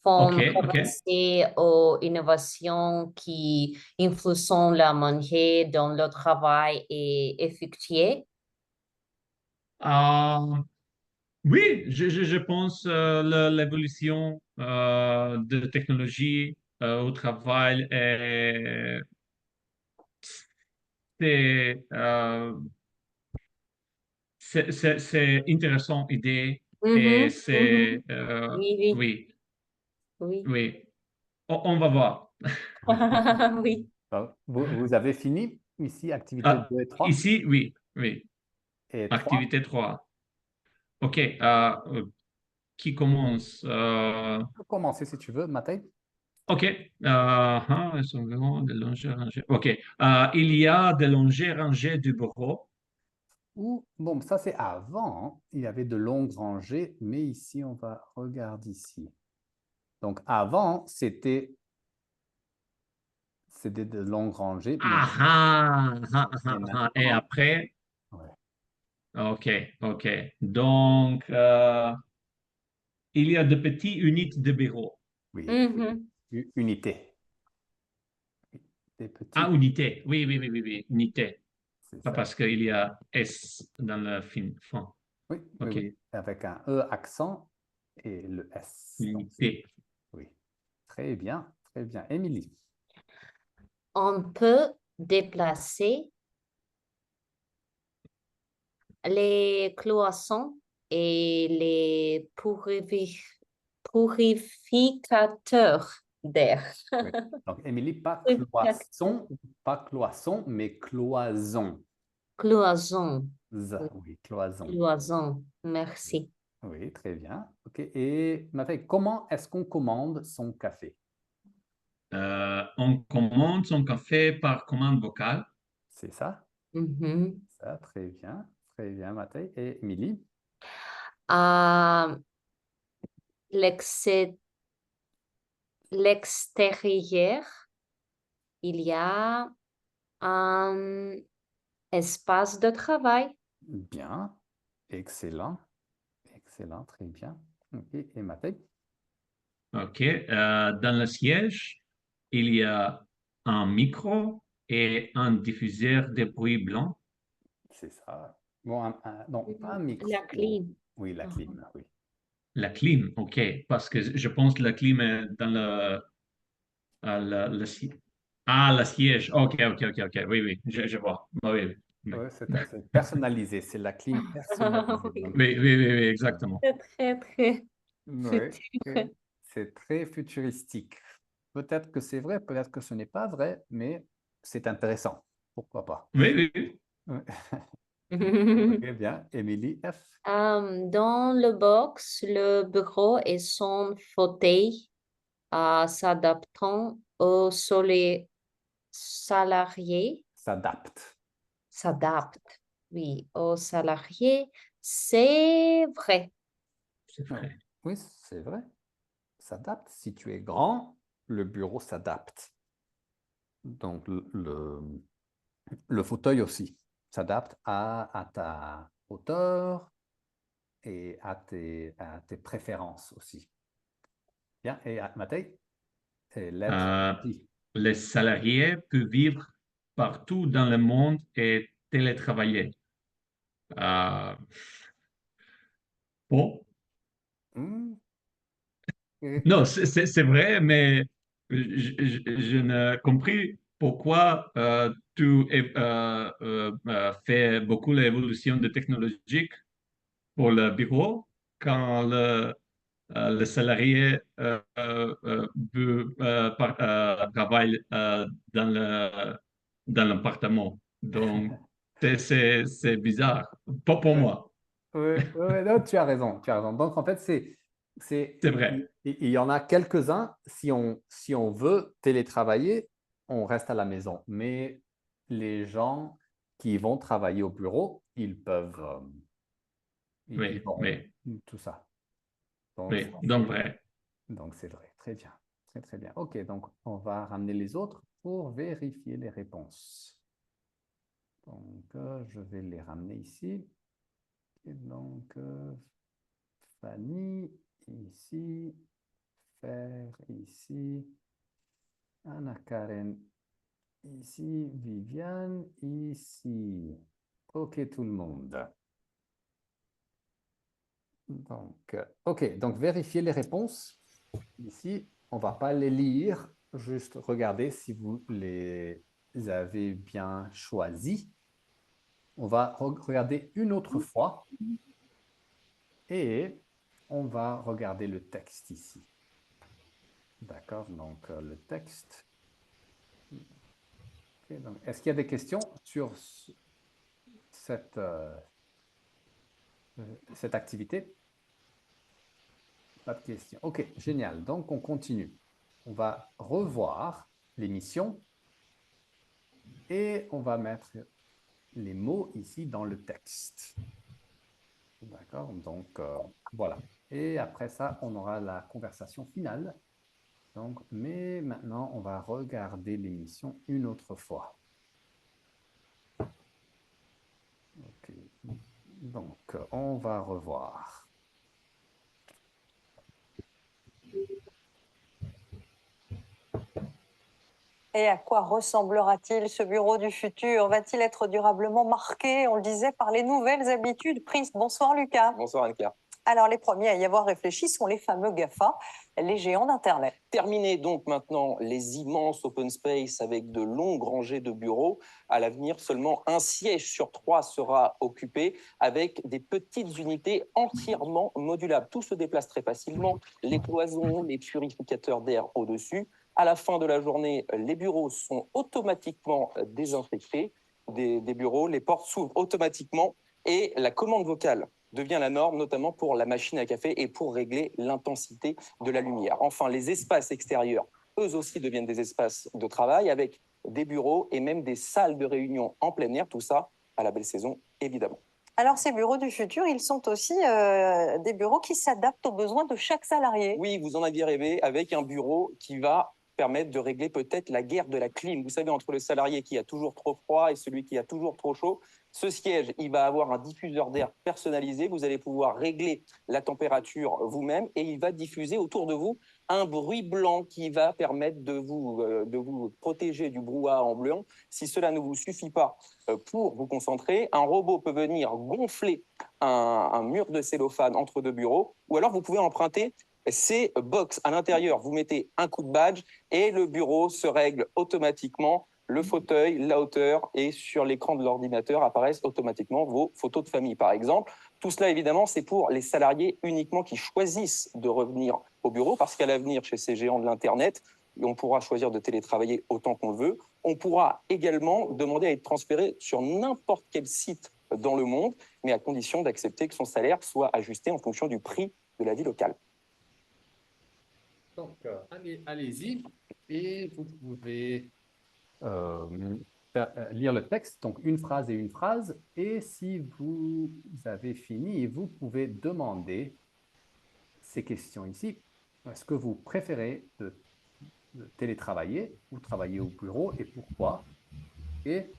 font Ok, ok. commencer aux innovations qui influencent la manière dont le travail est effectué. Oui, je pense l'évolution de technologie au travail c'est c'est intéressant idée et Mhm, c'est Oui, oui, oui, oui. oui. On va voir. Oui. Donc, vous avez fini ici, activité 2 et 3 Ici, oui, oui. et 3. Activité 3. OK. Qui commence? Tu peux commencer si tu veux, Mathieu. OK. De longer rangé. OK. Il y a de longer rangé du bureau. Bon, ça c'est avant. Il y avait de longues rangées, mais ici, on va regarder ici. Donc, avant, c'était de longues rangées. Et après, Ouais. OK, OK. Donc, il y a de petites unités de bureau. Oui, Mhm. unité. Des Ah, petites, unité. Oui, oui, oui, oui, oui. Unité. c'est Pas ça. parce qu'il y a S dans le fond. Oui, oui, OK. oui, avec un E accent et le S. Donc, Unité. oui, très bien, très bien. Émilie, On peut déplacer les cloisons et les purificateurs d'air. oui. Donc, Émilie, Purificateur. pas cloisson, mais cloison. Cloison. Oui, cloison. Cloison. Merci. Oui, très bien. OK. Et Mathieu, comment est-ce qu'on commande son café? On commande son café par commande vocale. C'est ça? Mhm. Ça, très bien, Mathieu. Et Émilie? À l'extérieur, il y a un espace de travail. Bien, excellent, excellent, très bien. OK. Et Mathieu? OK. Dans le siège, il y a un micro et un diffuseur de bruit blanc. C'est ça. Bon, non, pas un La micro. clim. Oui, la clim, oui. La clim, OK. Parce que je pense que la clim est dans le siège. OK, OK, OK, OK. Oui, oui, je vois. Oui, oui, oui. Oui, c'est personnalisé, c'est la clim personnalisée. Oui. Donc, Oui, oui, oui, oui, exactement. C'est très, très oui, futur. c'est très futuristique. Peut-être que c'est vrai, peut-être que ce n'est pas vrai, mais c'est intéressant. Pourquoi pas? Oui, oui, oui. Oui. Ok, bien. Émilie F. Dans le box, le bureau et son fauteuil s'adaptant aux salariés, S'adapte. s'adapte, oui, aux salariés, c'est vrai. C'est vrai. Oui, c'est vrai. S'adapte. Si tu es grand, le bureau s'adapte. Donc, le fauteuil aussi s'adapte à ta hauteur et à tes préférences aussi. Bien, et Matej, et lettre Euh, J. les salariés peuvent vivre partout dans le monde et télétravailler. Bon, Hmm. non, c'est vrai, mais je ne compris pourquoi tu fais beaucoup l'évolution de technologique pour le bureau quand le salarié travaille dans l'appartement. Donc, c'est bizarre. Pas pour moi, Oui, non, tu as raison, tu as raison. Donc, en fait, c'est vrai. il y en a quelques-uns, si on veut télétravailler, on reste à la maison. Mais les gens qui vont travailler au bureau, ils peuvent, ils Oui, vont, oui, tout ça. Donc, oui. Donc, vrai. c'est vrai. Très bien. Très, très bien. OK, donc on va ramener les autres pour vérifier les réponses. Donc, je vais les ramener ici. Et donc, Fanny, ici. Fer, ici. Anna Karen, ici. Viviane, ici. OK, tout le monde. Donc, OK, donc vérifiez les réponses. Ici, on ne va pas les lire, juste regarder si vous les avez bien choisis. On va regarder une autre fois et on va regarder le texte ici. D'accord, donc le texte. Okay, est-ce qu'il y a des questions sur cette, cette activité? Pas de questions. OK, génial. Donc, on continue. On va revoir l'émission et on va mettre les mots ici dans le texte. D'accord, donc voilà. Et après ça, on aura la conversation finale. Donc, mais maintenant, on va regarder l'émission une autre fois. OK. Donc, on va revoir. Et à quoi ressemblera-t-il ce bureau du futur? Va-t-il être durablement marqué, on le disait, par les nouvelles habitudes prises? Bonsoir Lucas. Bonsoir Anne-Claire. Alors les premiers à y avoir réfléchi sont les fameux GAFA, les géants d'Internet. Terminé donc maintenant les immenses open space avec de longues rangées de bureaux. À l'avenir, seulement un siège sur 3 sera occupé avec des petites unités entièrement modulables. Tout se déplace très facilement, les cloisons, les purificateurs d'air au-dessus. À la fin de la journée, les bureaux sont automatiquement désinfectés des bureaux, les portes s'ouvrent automatiquement et la commande vocale devient la norme, notamment pour la machine à café et pour régler l'intensité de la lumière. Enfin, les espaces extérieurs, eux aussi, deviennent des espaces de travail avec des bureaux et même des salles de réunion en plein air, tout ça à la belle saison, évidemment. Alors ces bureaux du futur, ils sont aussi des bureaux qui s'adaptent aux besoins de chaque salarié. Oui, vous en aviez rêvé, avec un bureau qui va permettre de régler peut-être la guerre de la clim. Vous savez, entre le salarié qui a toujours trop froid et celui qui a toujours trop chaud, ce siège, il va avoir un diffuseur d'air personnalisé. Vous allez pouvoir régler la température vous-même et il va diffuser autour de vous un bruit blanc qui va permettre de vous protéger du brouhaha ambiant. Si cela ne vous suffit pas pour vous concentrer, un robot peut venir gonfler un mur de cellophane entre deux bureaux ou alors vous pouvez emprunter ces box à l'intérieur. Vous mettez un coup de badge et le bureau se règle automatiquement. Le fauteuil, la hauteur et sur l'écran de l'ordinateur apparaissent automatiquement vos photos de famille, par exemple. Tout cela, évidemment, c'est pour les salariés uniquement qui choisissent de revenir au bureau parce qu'à l'avenir, chez ces géants de l'Internet, on pourra choisir de télétravailler autant qu'on le veut. On pourra également demander à être transféré sur n'importe quel site dans le monde, mais à condition d'accepter que son salaire soit ajusté en fonction du prix de la vie locale. Donc, allez-y et vous pouvez lire le texte, donc une phrase et une phrase. Et si vous avez fini, vous pouvez demander ces questions ici. Est-ce que vous préférez de télétravailler ou travailler au bureau et pourquoi? Et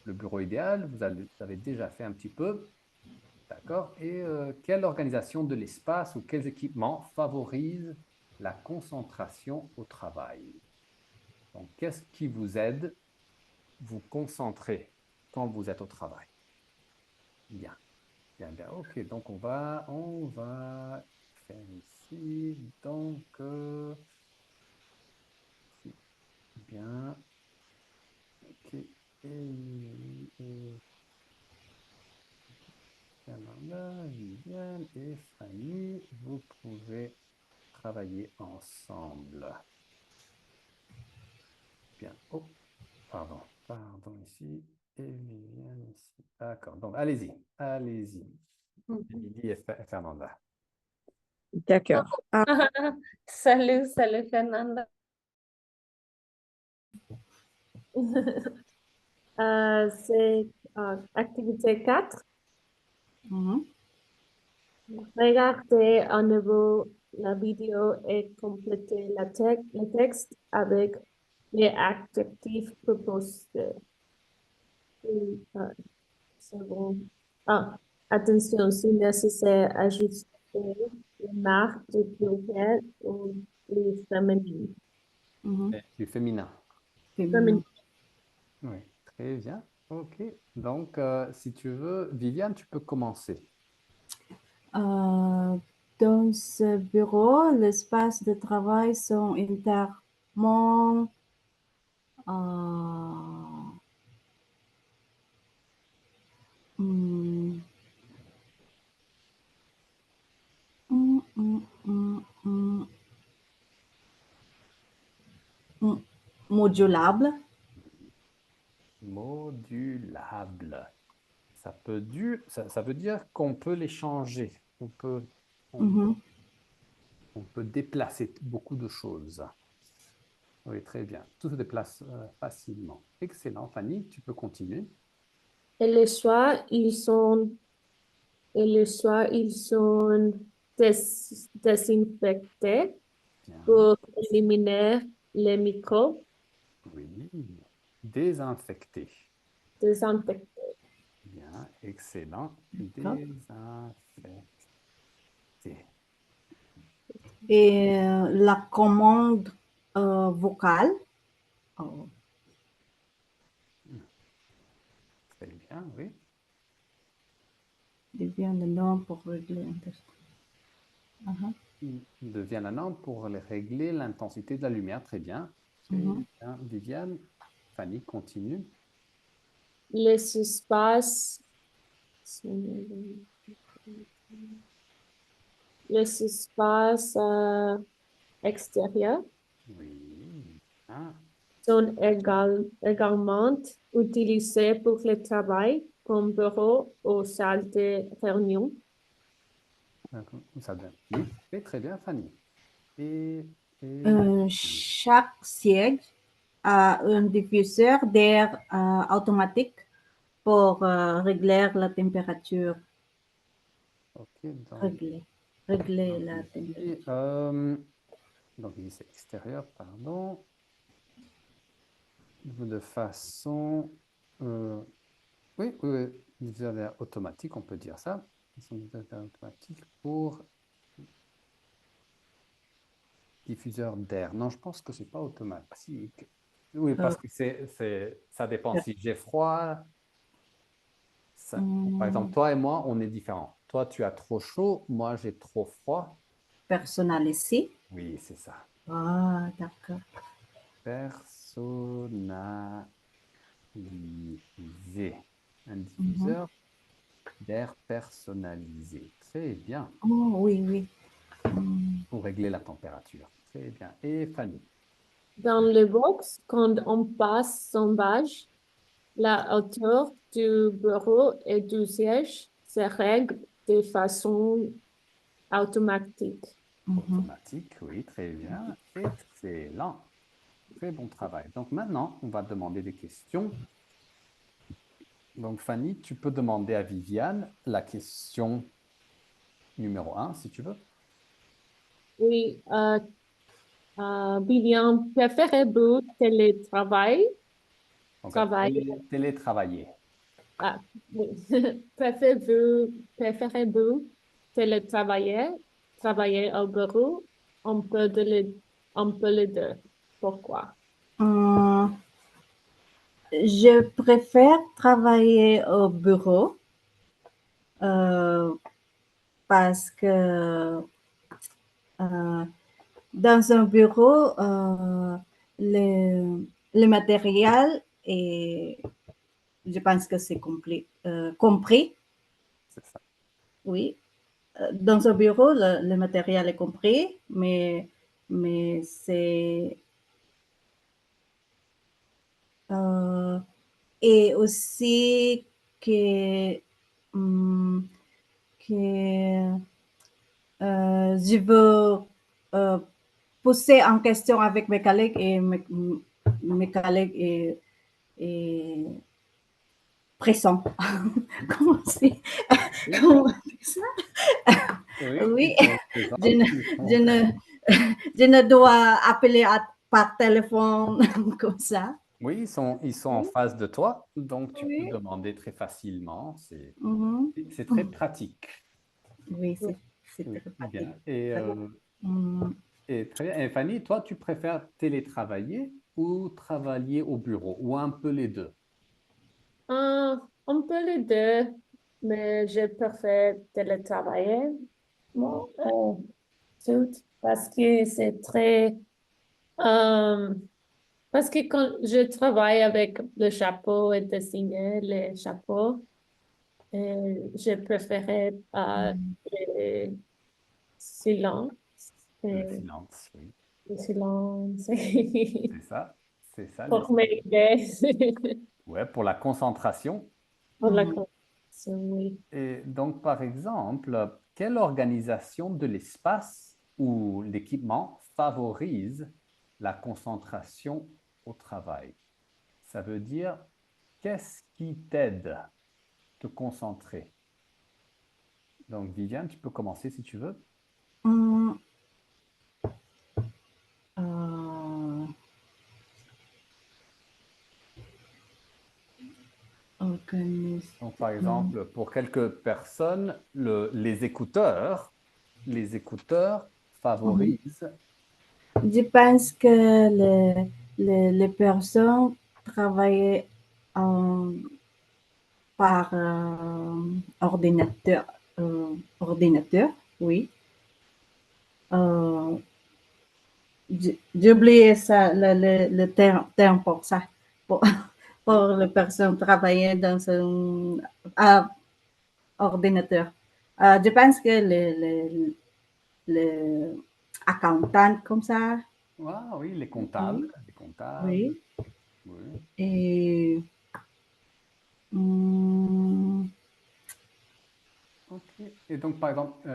le bureau idéal, vous avez déjà fait un petit peu. D'accord. Et quelle organisation de l'espace ou quels équipements favorisent la concentration au travail? Donc, qu'est-ce qui vous aide vous concentrer quand vous êtes au travail? Bien, bien, bien. OK, donc on va faire ici. Donc, bien. OK. Et Fernanda, Viviane et Fanny, vous pouvez travailler ensemble. Bien. Oh, pardon. Pardon ici. Et Viviane ici. D'accord. Donc, allez-y. Allez-y. Émilie et Fernanda. D'accord. Salut, salut Fernanda. C'est activité 4. Mhm. Regardez à nouveau la vidéo et complétez le texte avec les adjectifs proposés. C'est bon. Attention, si nécessaire, ajustez les marques du pluriel ou les féminines. Du féminin. Féminin. Oui, très bien. OK. Donc, si tu veux, Viviane, tu peux commencer. Dans ce bureau, l'espace de travail sont entièrement modulable. Modulable. Ça veut dire qu'on peut les changer. On peut déplacer beaucoup de choses. Oui, très bien. Tout se déplace facilement. Excellent. Fanny, tu peux continuer. Et le soir, ils sont désinfectés Bien. pour éliminer les microbes. Oui. Désinfecté. Désinfectés. Bien. Excellent. D'accord. Désinfecté. Et la commande vocale. Très bien, oui. Devient le nom pour régler. Devient la norme pour régler l'intensité de la lumière. Très bien. Très bien. Viviane, Fanny, continue. Les espaces extérieurs Oui. Ah, sont également utilisés pour le travail comme bureau ou salle de réunion. ça donne. Oui, et très bien, Fanny. Et Chaque siège a un diffuseur d'air automatique pour régler la température. OK, donc, Régler la température. donc ici, c'est extérieur, pardon. De façon... oui, diffuseur d'air automatique, on peut dire ça. Diffuseur d'air automatique pour diffuseur d'air. Non, je pense que c'est pas automatique. Oui, parce que ça dépend. Si j'ai froid, par exemple, toi et moi, on est différents. Toi, tu as trop chaud, moi, j'ai trop froid. Personnalisé. Oui, c'est ça. Ah, d'accord. Personnalisé. Un diffuseur d'air personnalisé. Très bien. Oh, oui, oui. Pour régler la température. Très bien. Et Fanny? Dans le box, quand on passe son badge, la hauteur du bureau et du siège se règle de façon automatique. Automatique, oui, très bien. Excellent. Très bon travail. Donc maintenant, on va demander des questions. Donc Fanny, tu peux demander à Viviane la question numéro 1, si tu veux. Oui, Viviane, préférez-vous télétravail? Donc, Travailler. télétravailler. Ah, oui. Préférez-vous télétravailler, travailler au bureau? On peut les deux. Pourquoi? Hum, je préfère travailler au bureau parce que dans un bureau, le matériel est, je pense que c'est compris, C'est ça. oui. Dans un bureau, le matériel est compris, mais c'est... et aussi que, hum, que je veux pousser en question avec mes collègues et mes collègues et pressant. Comment c'est? Oui, Comment c'est ça? oui, Oui, ils sont présents, je ne, ils sont je ne, je ne dois appeler par téléphone comme ça. Oui, ils sont en Oui, face de toi, donc tu peux oui. demander très facilement. Mhm. C'est très pratique. Oui, Oui. c'est Oui, très pratique. bien. Mm. Et très bien. Et Fanny, toi, tu préfères télétravailler ou travailler au bureau, ou un peu les deux? On peut les deux, mais je préfère télétravailler. Bon, tout, parce que c'est très... euh, parce que quand je travaille avec le chapeau et dessiner les chapeaux, je préférais le silence. Le euh, silence, oui. le silence C'est ça. C'est ça, le pour silence. m'aider Ouais, pour la concentration. pour la Mhm. conversation, oui. Et donc, par exemple, quelle organisation de l'espace ou l'équipement favorise la concentration au travail? Ça veut dire, qu'est-ce qui t'aide à te concentrer? Donc, Viviane, tu peux commencer si tu veux. Mm. Euh, Donc, par organisation. exemple, pour quelques personnes, les écouteurs Mhm. favorisent. Je pense que les personnes travaillent en- par ordinateur, oui. Euh, j'ai oublié ça, le terme pour ça, pour, Oui, pour les personnes travaillant dans un ordinateur. Je pense que le accountant comme ça, ah, oui, les comptables, oui, les comptables. oui. Oui. Et hum, Ok. Et donc, par exemple,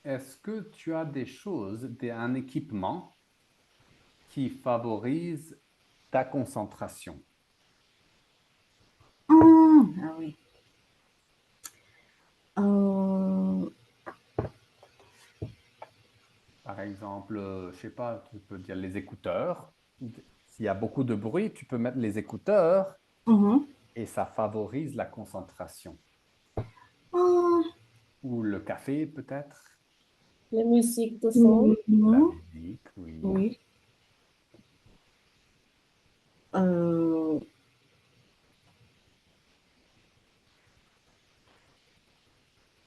est-ce que tu as des choses, un équipement qui favorise ta concentration? ah oui. Euh, Par exemple, je sais pas, tu peux dire les écouteurs. S'il y a beaucoup de bruit, tu peux mettre les écouteurs mhm. et ça favorise la concentration. Ah, Ou le café, peut-être. La musique de fond, La non, musique, oui. oui. Euh,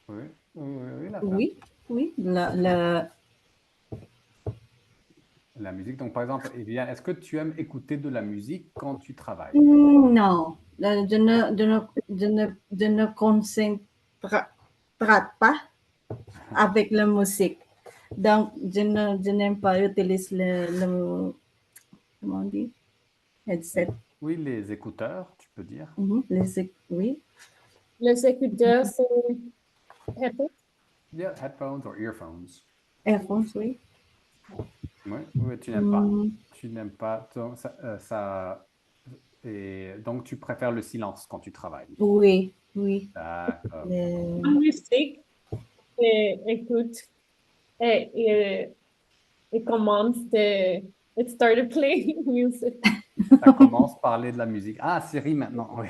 Oui, oui, oui, oui, la femme. oui, oui. La musique. Donc, par exemple, eh bien, est-ce que tu aimes écouter de la musique quand tu travailles? Non, je ne concentre pas avec la musique. Donc, je n'aime pas utiliser comment on dit, headset. Oui, les écouteurs, tu peux dire. Mhm, oui, les écouteurs, c'est répète. Yeah, headphones or earphones. earphones, oui. Oui, oui, tu n'aimes pas. Mm, Tu n'aimes pas. Donc, et donc, tu préfères le silence quand tu travailles. oui, oui. D'accord. La musique, écoute, it commence de, it started playing music. Ça commence par parler de la musique. Ah, Siri maintenant, oui.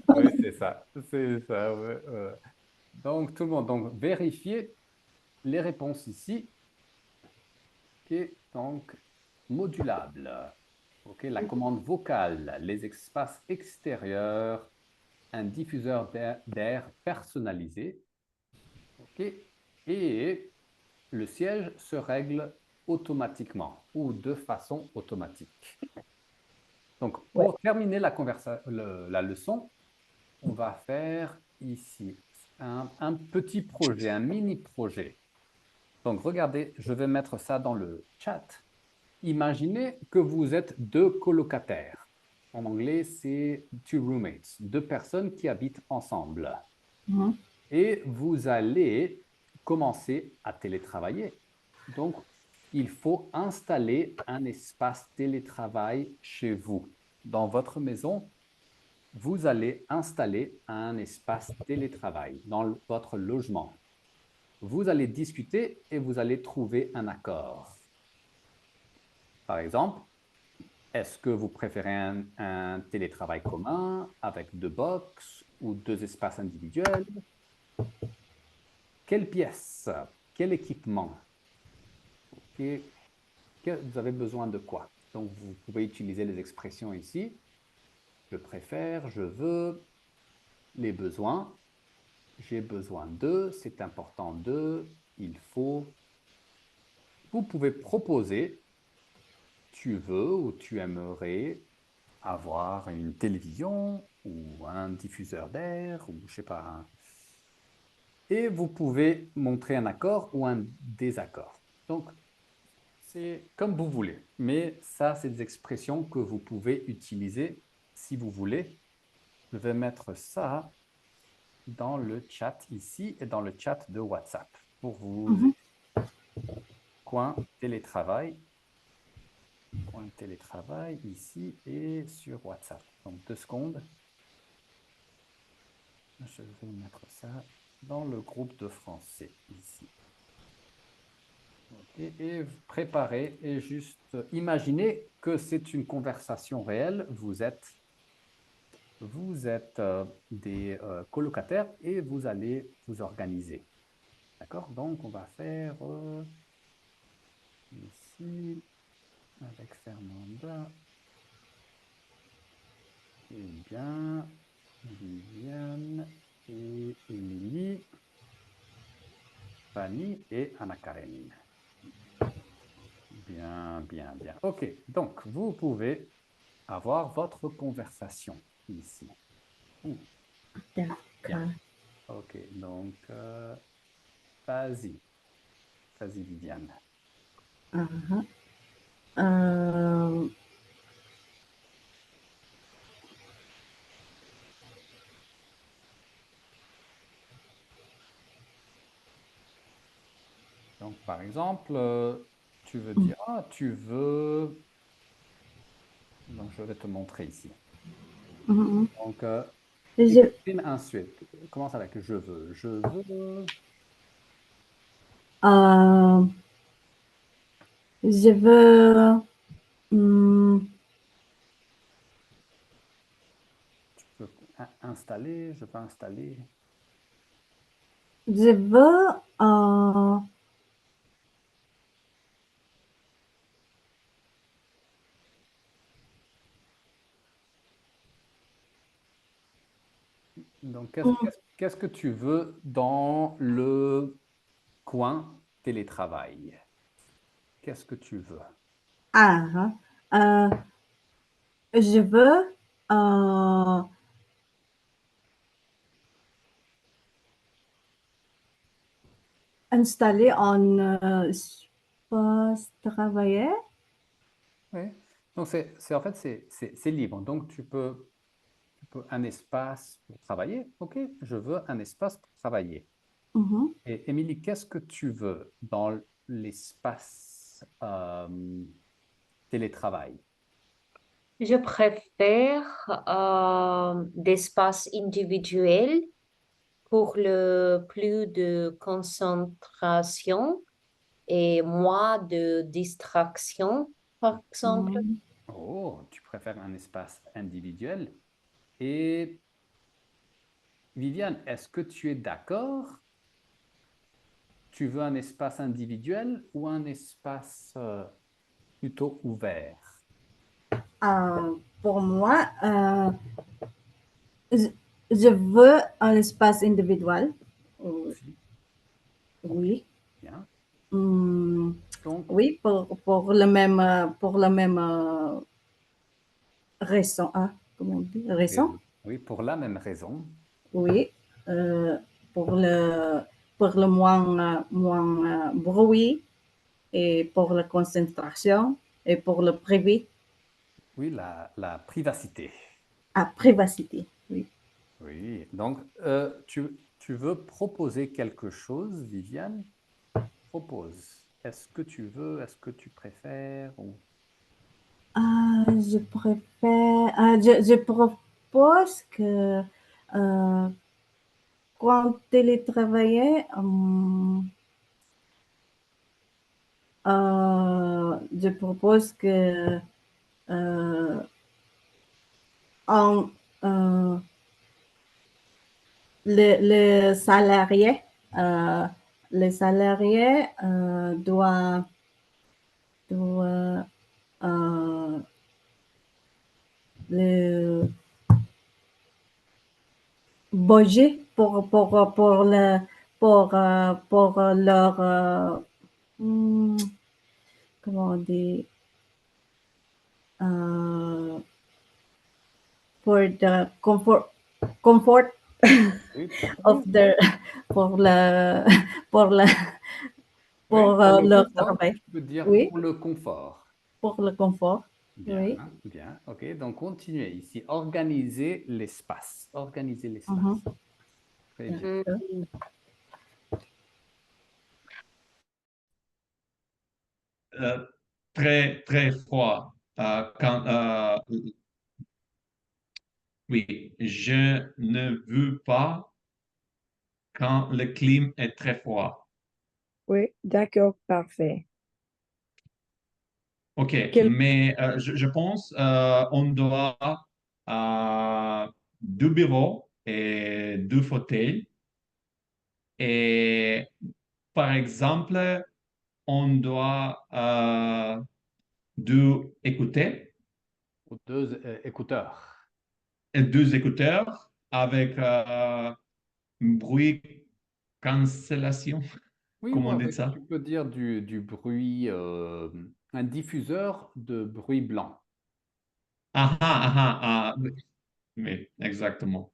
Oui, c'est ça. C'est ça, ouais, ouais. Donc, tout le monde, donc, vérifiez les réponses ici. OK, donc, modulable. OK, la commande vocale, les espaces extérieurs, un diffuseur d'air personnalisé. OK, et le siège se règle automatiquement ou de façon automatique. Donc, pour terminer la leçon, on va faire ici un petit projet, un mini projet. Donc, regardez, je vais mettre ça dans le chat. Imaginez que vous êtes deux colocataires. En anglais, c'est two roommates, deux personnes qui habitent ensemble. Mhm. Et vous allez commencer à télétravailler. Donc, il faut installer un espace télétravail chez vous. Dans votre maison, vous allez installer un espace télétravail dans votre logement. Vous allez discuter et vous allez trouver un accord. Par exemple, est-ce que vous préférez un télétravail commun avec deux box ou deux espaces individuels? Quelle pièce? Quel équipement? Okay. Vous avez besoin de quoi? Donc, vous pouvez utiliser les expressions ici. Je préfère, je veux, les besoins. J'ai besoin de, c'est important de, il faut. Vous pouvez proposer, tu veux ou tu aimerais avoir une télévision ou un diffuseur d'air ou je sais pas. Et vous pouvez montrer un accord ou un désaccord. Donc, c'est comme vous voulez. Mais ça, c'est des expressions que vous pouvez utiliser si vous voulez. Je vais mettre ça dans le chat ici et dans le chat de WhatsApp pour vous Mhm. aider. Coin télétravail. Coin télétravail ici et sur WhatsApp. Donc, 2 secondes. Je vais mettre ça dans le groupe de français ici. Okay. Et préparez et juste imaginez que c'est une conversation réelle. Vous êtes des colocataires et vous allez vous organiser. D'accord? Donc, on va faire ici avec Fernanda. Et bien, Viviane et Émilie, Fanny et Anna-Karen. Bien, bien, bien. OK, donc vous pouvez avoir votre conversation ici. Bien. D'accord. OK, donc vas-y. Vas-y, Viviane. Mhm. Euh, Donc, par exemple, tu veux dire, ah, tu veux... Donc, je vais te montrer ici. mhm. Donc, Je, exprime un souhait. Commence avec je veux. Je veux... euh, je veux, hum, Tu peux installer, je peux installer. je veux, Donc, qu'est-ce que tu veux dans le coin télétravail? Qu'est-ce que tu veux? ah, euh, je veux installer un espace travailler. Oui. Donc, en fait, c'est libre. Donc, tu peux un espace pour travailler. OK, je veux un espace pour travailler. Mhm. Et Émilie, qu'est-ce que tu veux dans l'espace télétravail? Je préfère d'espace individuel pour le plus de concentration et moins de distraction, par exemple. Mhm. Oh, tu préfères un espace individuel et Viviane, est-ce que tu es d'accord? Tu veux un espace individuel ou un espace plutôt ouvert? Pour moi, je, je veux un espace individuel. Aussi. Oui. Bien. Donc, Donc, oui, pour le même raison. Comment on dit? Raison? oui, pour la même raison. Oui. Pour le, pour le moins bruit et pour la concentration et pour le privé. Oui, la privacité. Privacité, oui. Oui, donc tu veux proposer quelque chose, Viviane? Propose. Est-ce que tu veux, est-ce que tu préfères ou... Je préfère, je propose que quand télétravailler, je propose que on, les salariés, euh, les salariés doivent le budget pour leur comment on dit for the comfort Oui, of the pour le pour le oui, pour pour le leur confort, travail. tu peux dire Oui, pour le confort. pour le confort. Bien, Oui. bien. OK, donc continuez ici. Organiser l'espace. Organiser l'espace. Mhm. Très bien. Très, très froid. Oui, je ne veux pas quand le climat est très froid. Oui, d'accord, parfait. OK, Quel- mais je pense on doit deux bureaux et deux fauteuils. Et par exemple, on doit deux écouteurs Ou deux écouteurs. et deux écouteurs avec bruit cancellation. Oui, ou Comment on dit avec, ça? tu peux dire du bruit, un diffuseur de bruit blanc. Oui, oui, exactement.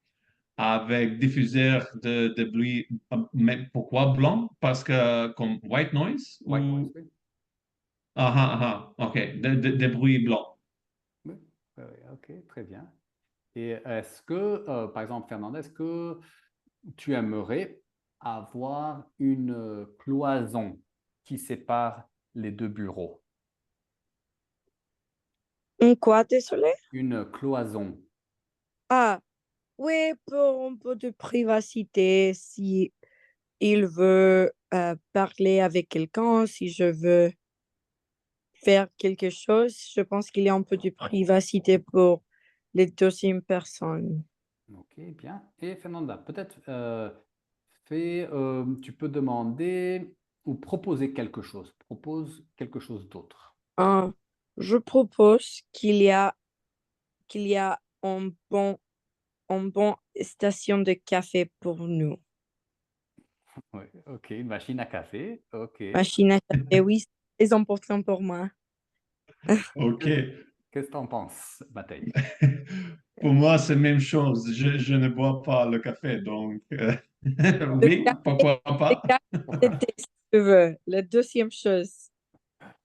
Avec diffuseur de bruit. Mais pourquoi blanc? Parce que comme white noise White noise, ou oui. ok, de bruit blanc. Oui, oui, oui, ok, très bien. Et est-ce que, par exemple, Fernand, est-ce que tu aimerais avoir une cloison qui sépare les deux bureaux? Quoi, désolé? Une cloison. Ah, oui, pour un peu de privacité, si il veut parler avec quelqu'un, si je veux faire quelque chose, je pense qu'il y a un peu de privacité pour les deuxièmes personnes. Ok, bien. Et Fernanda, peut-être tu peux demander ou proposer quelque chose. Propose quelque chose d'autre. Ah, je propose qu'il y a une bonne station de café pour nous. Oui, ok, une machine à café. Ok. Machine à café, oui, c'est très important pour moi. Ok. Qu'est-ce que tu en penses, Bataille? Pour moi, c'est la même chose. Je ne bois pas le café, donc Le oui, café, pourquoi le pas? café, c'était, si tu veux. La deuxième chose,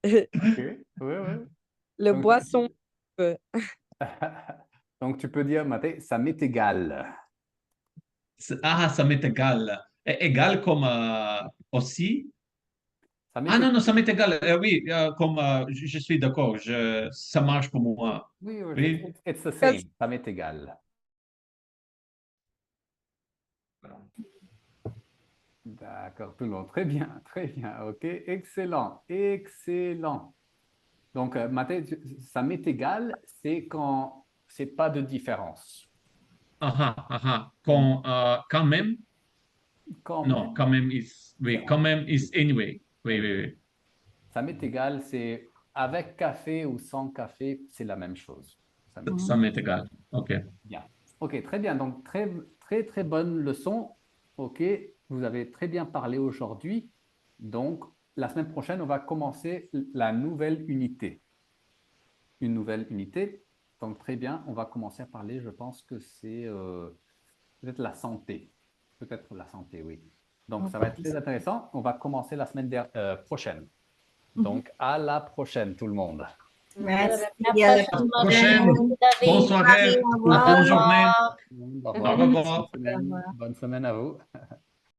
Ok, oui, oui. le Donc, boisson. euh, donc, tu peux dire, Mathé, ça m'est égal. Ça m'est égal. Égal comme aussi. Ça m'est Ah non, égal. non, ça m'est égal. Oui, comme je suis d'accord, ça marche pour moi. Oui, oui, Oui. it's the same. Ça m'est égal. D'accord, tout le monde. Très bien, très bien. Ok, excellent, excellent. Donc, Mathé, ça m'est égal, c'est quand c'est pas de différence. Quand même, Quand non, même. quand même is, oui, C'est quand même is anyway. Oui, oui, oui. Ça m'est égal, c'est avec café ou sans café, c'est la même chose. Ça m'est Ça m'est égal. OK. bien. Ok, très bien. Donc, très, très, très bonne leçon. Ok, vous avez très bien parlé aujourd'hui. Donc, la semaine prochaine, on va commencer la nouvelle unité. Une nouvelle unité. Donc, très bien, on va commencer à parler, je pense que c'est peut-être la santé. Peut-être la santé, oui. Donc, ça va être très intéressant. On va commencer la semaine prochaine. Donc, à la prochaine, tout le monde. Merci. À À la la prochaine, Prochaine. David. Bonne soirée Au ou revoir. bonne journée. revoir. Au Au revoir. revoir. Bonne semaine à vous.